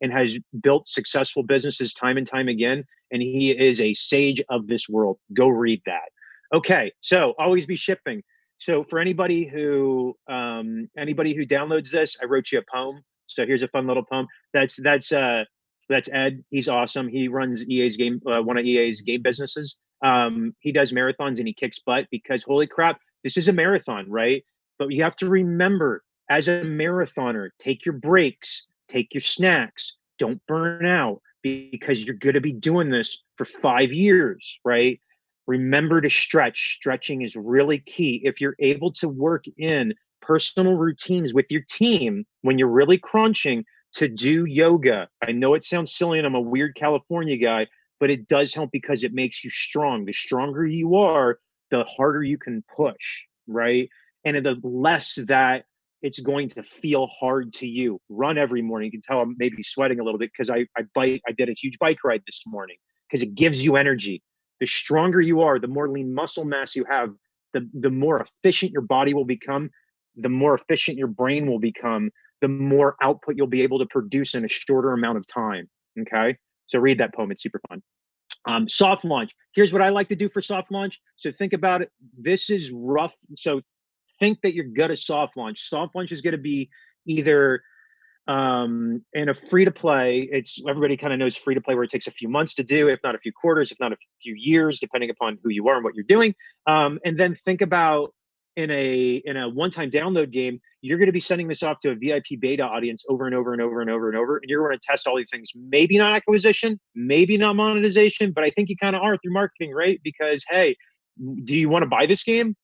and has built successful businesses time and time again. And he is a sage of this world. Go read that. Okay, so always be shipping. So for anybody who downloads this, I wrote you a poem. So here's a fun little poem. That's Ed. He's awesome. He runs one of EA's game businesses. He does marathons and he kicks butt because holy crap, this is a marathon, right? But you have to remember, as a marathoner, take your breaks, take your snacks, don't burn out because you're going to be doing this for 5 years, right? Remember to stretch. Stretching is really key. If you're able to work in personal routines with your team when you're really crunching to do yoga. I know it sounds silly and I'm a weird California guy, but it does help because it makes you strong. The stronger you are, the harder you can push, right? And the less that it's going to feel hard to you. Run every morning. You can tell I'm maybe sweating a little bit because I did a huge bike ride this morning because it gives you energy. The stronger you are, the more lean muscle mass you have, the more efficient your body will become, the more efficient your brain will become, the more output you'll be able to produce in a shorter amount of time. Okay. So read that poem. It's super fun. Soft launch. Here's what I like to do for soft launch. So think about it. This is rough. So think that you're good at soft launch. Soft launch is going to be either in a free to play. It's everybody kind of knows free to play where it takes a few months to do, if not a few quarters, if not a few years, depending upon who you are and what you're doing. And then think about in a one-time download game, you're going to be sending this off to a VIP beta audience over and over and over and over and over, and you're going to test all these things. Maybe not acquisition, maybe not monetization, but I think you kind of are through marketing, right? Because hey, do you want to buy this game?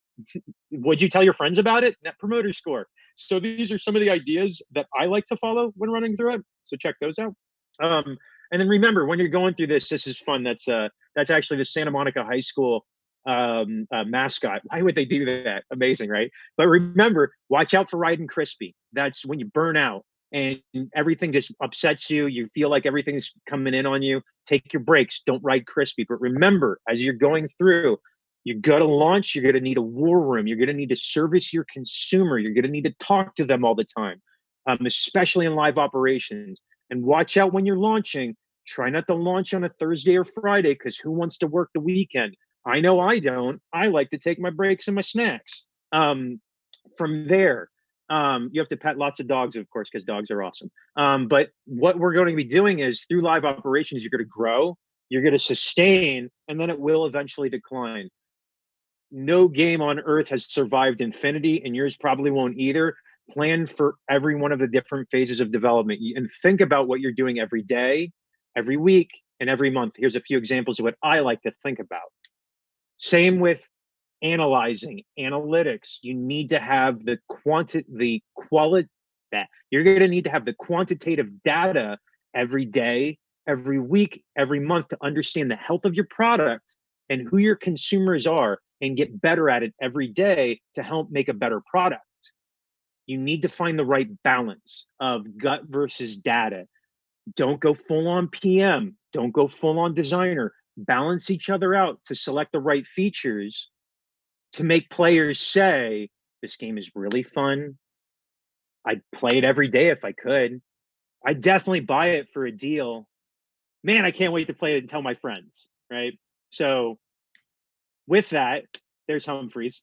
Would you tell your friends about it? Net promoter score. So these are some of the ideas that I like to follow when running through it. So check those out. And then remember, when you're going through this is fun. That's actually the Santa Monica High School mascot. Why would they do that? Amazing, right? But remember, watch out for riding crispy. That's when you burn out and everything just upsets you. You feel like everything's coming in on you. Take your breaks. Don't ride crispy. But remember, as you're going through, you're going to launch, you're going to need a war room. You're going to need to service your consumer. You're going to need to talk to them all the time, especially in live operations. And watch out when you're launching. Try not to launch on a Thursday or Friday because who wants to work the weekend? I know I don't. I like to take my breaks and my snacks. From there, you have to pet lots of dogs, of course, because dogs are awesome. But what we're going to be doing is through live operations, you're going to grow, you're going to sustain, and then it will eventually decline. No game on earth has survived infinity, and yours probably won't either. Plan for every one of the different phases of development and think about what you're doing every day, every week, and every month. Here's a few examples of what I like to think about. Same with analyzing, analytics. You need to have the quality that you're going to need to have the quantitative data every day, every week, every month to understand the health of your product and who your consumers are and get better at it every day to help make a better product. You need to find the right balance of gut versus data. Don't go full on PM. Don't go full on designer. Balance each other out to select the right features to make players say, this game is really fun. I'd play it every day if I could. I'd definitely buy it for a deal. Man, I can't wait to play it and tell my friends, right? So with that, there's Humphreys.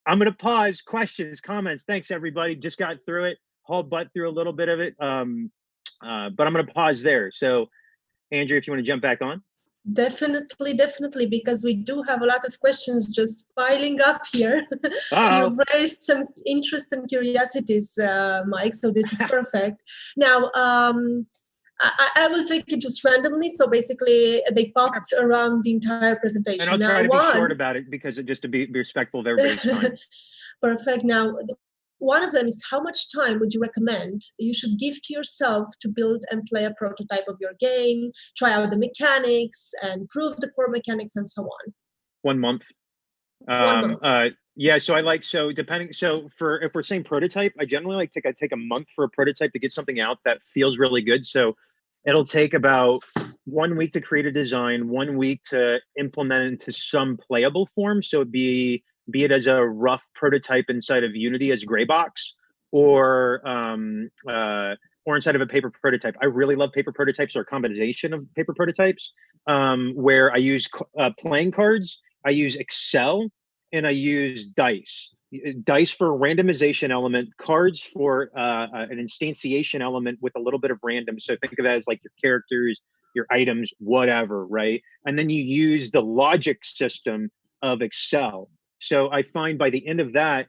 I'm going to pause. Questions, comments. Thanks, everybody. Just got through it. Hauled butt through a little bit of it. But I'm going to pause there. So, Andrew, if you want to jump back on. Definitely, because we do have a lot of questions just piling up here. You've raised some interest and curiosities, Mike, so this is perfect. Now, I will take it just randomly. So basically, they popped around the entire presentation. And I'll try to be short about it because just to be respectful of everybody's time. Perfect. Now, one of them is how much time would you recommend you should give to yourself to build and play a prototype of your game, try out the mechanics, and prove the core mechanics and so on? 1 month. 1 month. Yeah, so if we're saying prototype, I generally like to take a month for a prototype to get something out that feels really good. So it'll take about 1 week to create a design, 1 week to implement into some playable form. So be it as a rough prototype inside of Unity as Graybox, or inside of a paper prototype. I really love paper prototypes or a combination of paper prototypes, where I use playing cards, I use Excel, and I use dice. Dice for a randomization element, cards for an instantiation element with a little bit of random. So think of that as like your characters, your items, whatever, right? And then you use the logic system of Excel. So I find by the end of that,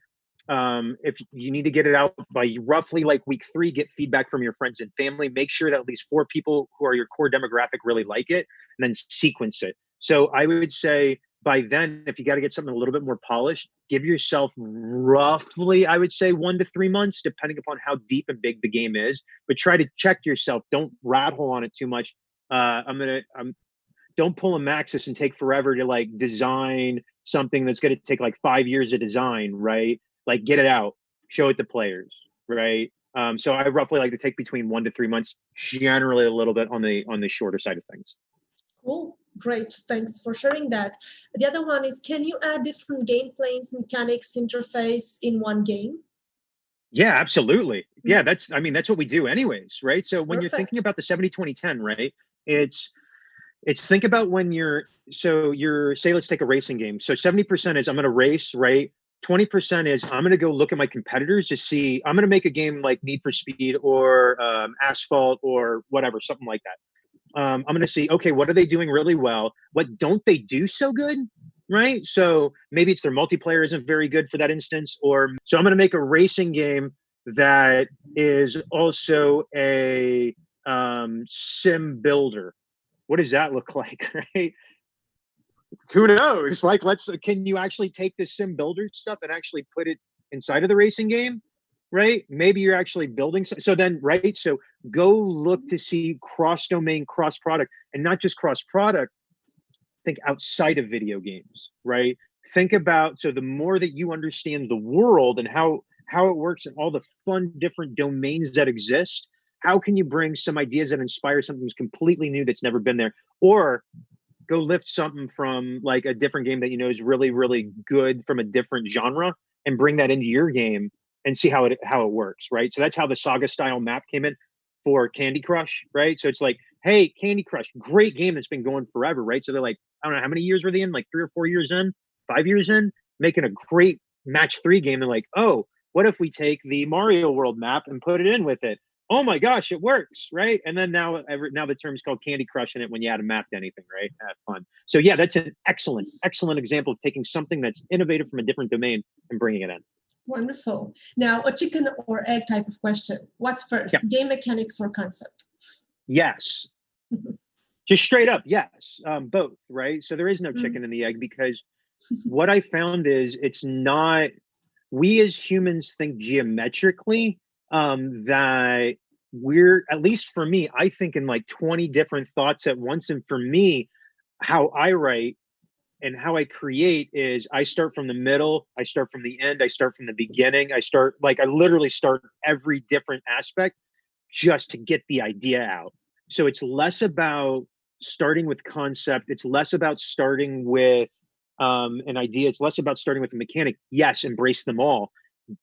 if you need to get it out by roughly like week 3, get feedback from your friends and family, make sure that at least 4 people who are your core demographic really like it, and then sequence it. So I would say by then, if you got to get something a little bit more polished, give yourself roughly, I would say 1 to 3 months, depending upon how deep and big the game is. But try to check yourself. Don't rat hole on it too much. don't pull a Maxis and take forever to like design something that's going to take like 5 years to design, right? Like get it out, show it to players, right? So I roughly like to take between 1 to 3 months, generally a little bit on the shorter side of things. Cool. Great. Thanks for sharing that. The other one is, can you add different gameplays, mechanics, interface in one game? Yeah, absolutely. Yeah, that's what we do anyways, right? So when you're Perfect. thinking about the 70-20-10, right? It's think about when you're say let's take a racing game. So 70% is I'm going to race, right? 20% is I'm going to go look at my competitors to see, I'm going to make a game like Need for Speed or Asphalt or whatever, something like that. I'm going to see, okay, what are they doing really well? What don't they do so good? Right. So maybe it's their multiplayer isn't very good for that instance. Or so I'm going to make a racing game that is also a sim builder. What does that look like? Right. Who knows? Like, can you actually take this sim builder stuff and actually put it inside of the racing game? Right? Maybe you're actually building. So then, right? So go look to see cross domain, cross product, and not just cross product. Think outside of video games, right? Think about, so the more that you understand the world and how it works and all the fun different domains that exist, how can you bring some ideas that inspire something that's completely new that's never been there, or go lift something from like a different game that you know is really really good from a different genre and bring that into your game and see how it works, right? So that's how the Saga style map came in for Candy Crush, right? So it's like, hey, Candy Crush, great game that's been going forever, right? So they're like, I don't know how many years were they in, like 3 or 4 years in, 5 years in, making a great match 3 game. They're like, oh, what if we take the Mario World map and put it in with it? Oh my gosh, it works, right? And then now the term's called Candy Crush in it when you add a map to anything, right? Fun. So yeah, that's an excellent example of taking something that's innovative from a different domain and bringing it in. Wonderful. Now, a chicken or egg type of question. What's Yeah. first, game mechanics or concept? Yes. Just straight up, yes. Both, right? So there is no chicken in the egg, because what I found is it's not, we as humans think geometrically, that we're, at least for me, I think in like 20 different thoughts at once. And for me, how I write and how I create is I start from the middle, I start from the end, I start from the beginning. I literally start every different aspect just to get the idea out. So it's less about starting with concept. It's less about starting with an idea. It's less about starting with a mechanic. Yes, embrace them all.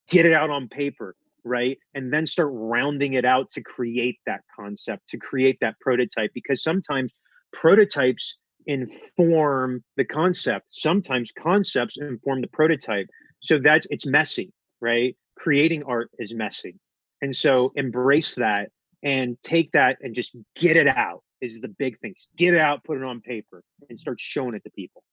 Get it out on paper, right? And then start rounding it out to create that concept, to create that prototype. Because sometimes prototypes inform the concept. Sometimes concepts inform the prototype. So it's messy, right? Creating art is messy. And so embrace that and take that and just get it out is the big thing. Get it out, put it on paper, and start showing it to people.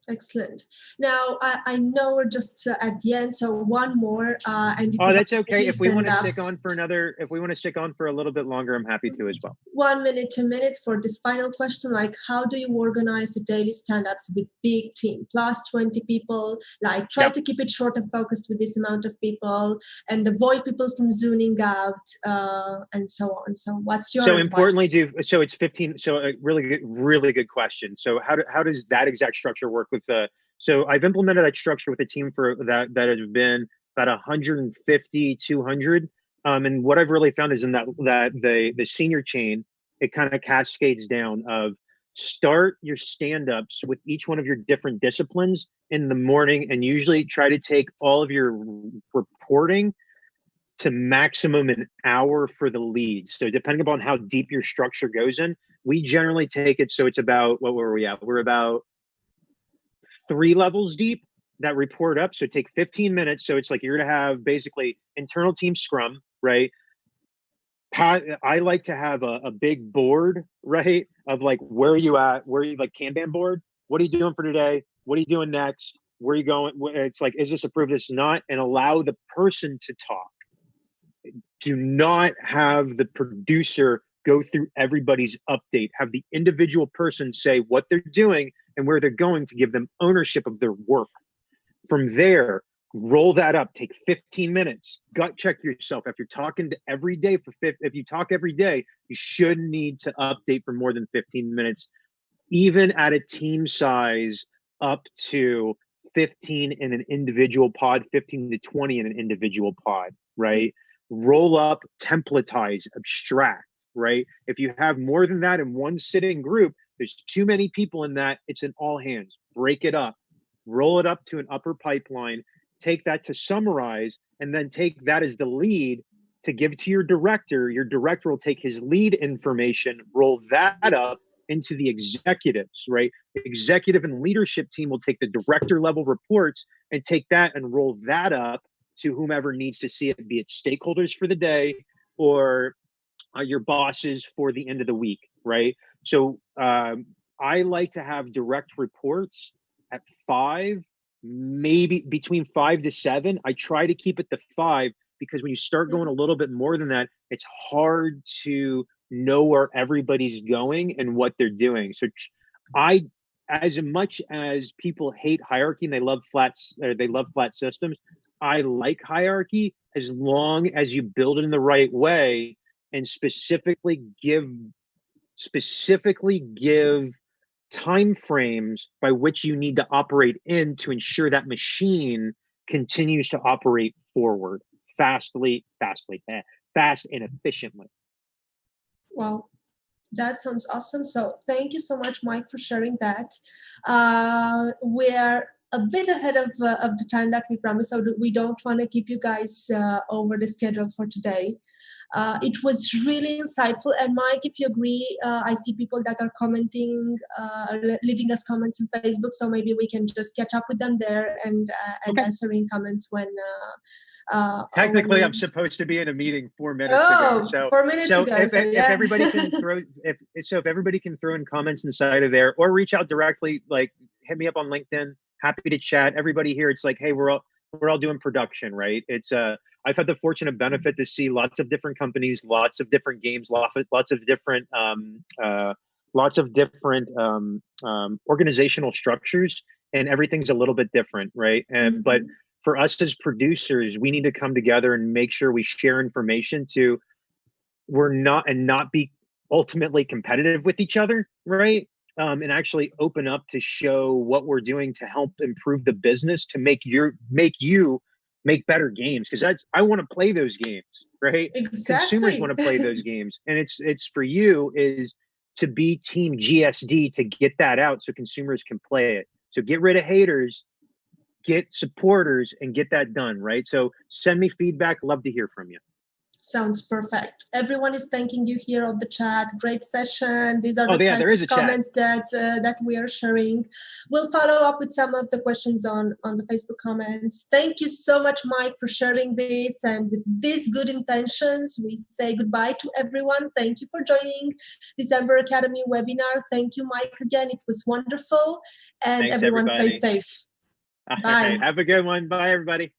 Excellent. Now, I know we're just at the end, so one more, and it's that's okay. If we want to stand-ups. stick on for a little bit longer, I'm happy to as well. 1 minute, 2 minutes for this final question. Like, how do you organize the daily stand-ups with big team, plus 20 people? Like, try to keep it short and focused with this amount of people, and avoid people from zooming out, and so on. So, what's your advice? Importantly, so it's 15. So a really good question. So how does that exact structure work with the? So I've implemented that structure with a team for that has been about 150, 200. And what I've really found is in that the senior chain, it kind of cascades down of start your stand-ups with each one of your different disciplines in the morning, and usually try to take all of your reporting to maximum an hour for the leads. So depending upon how deep your structure goes in, we generally take it. So it's about, what were we at? We're about 3 levels deep that report up. So take 15 minutes. So it's like you're going to have basically internal team scrum, right? I like to have a big board, right? Of like, where are you at? Where are you, like Kanban board? What are you doing for today? What are you doing next? Where are you going? It's like, is this approved? This not, and allow the person to talk. Do not have the producer go through everybody's update. Have the individual person say what they're doing and where they're going, to give them ownership of their work. From there, roll that up. Take 15 minutes. Gut check yourself. If you're talking to every day if you talk every day, you shouldn't need to update for more than 15 minutes. even at a team size up to 15 in an individual pod, 15 to 20 in an individual pod, right? Roll up, templatize, abstract, right? If you have more than that in one sitting group, there's too many people in that. It's an all hands. Break it up, roll it up to an upper pipeline, take that to summarize, and then take that as the lead to give to your director. Your director will take his lead information, roll that up into the executives, right? The executive and leadership team will take the director level reports and take that and roll that up to whomever needs to see it, be it stakeholders for the day or your bosses for the end of the week, right? So I like to have direct reports at 5, maybe between 5 to 7. I try to keep it to 5 because when you start going a little bit more than that, it's hard to know where everybody's going and what they're doing. So I, as much as people hate hierarchy and they love flat systems, I like hierarchy as long as you build it in the right way and specifically give time frames by which you need to operate in to ensure that machine continues to operate forward fast and efficiently. Well, that sounds awesome. So thank you so much, Mike, for sharing that. We're a bit ahead of the time that we promised, so we don't want to keep you guys over the schedule for today. It was really insightful. And Mike, if you agree, I see people that are commenting, leaving us comments on Facebook. So maybe we can just catch up with them there and Okay. answering comments when. Technically, I'm supposed to be in a meeting 4 minutes ago. ago. So 4 minutes ago. If everybody can throw if everybody can throw in comments inside of there or reach out directly, like hit me up on LinkedIn. Happy to chat. Everybody here, it's like, hey, we're all doing production, right? It's I've had the fortunate benefit to see lots of different companies, lots of different games, lots of different organizational structures, and everything's a little bit different, right? And but for us as producers, we need to come together and make sure we share information to not be ultimately competitive with each other, right? And actually open up to show what we're doing to help improve the business to make you make better games, because I want to play those games, right? Exactly. Consumers want to play those games, and it's for you is to be team GSD to get that out so consumers can play it. So get rid of haters, get supporters, and get that done, right? So send me feedback. Love to hear from you. Sounds perfect. Everyone is thanking you here on the chat. Great session. These are the kinds of comments that we are sharing. We'll follow up with some of the questions on the Facebook comments. Thank you so much, Mike, for sharing this. And with these good intentions, we say goodbye to everyone. Thank you for joining December Academy webinar. Thank you, Mike, again. It was wonderful. And thanks, everyone everybody. Stay safe. Bye. Have a good one. Bye, everybody.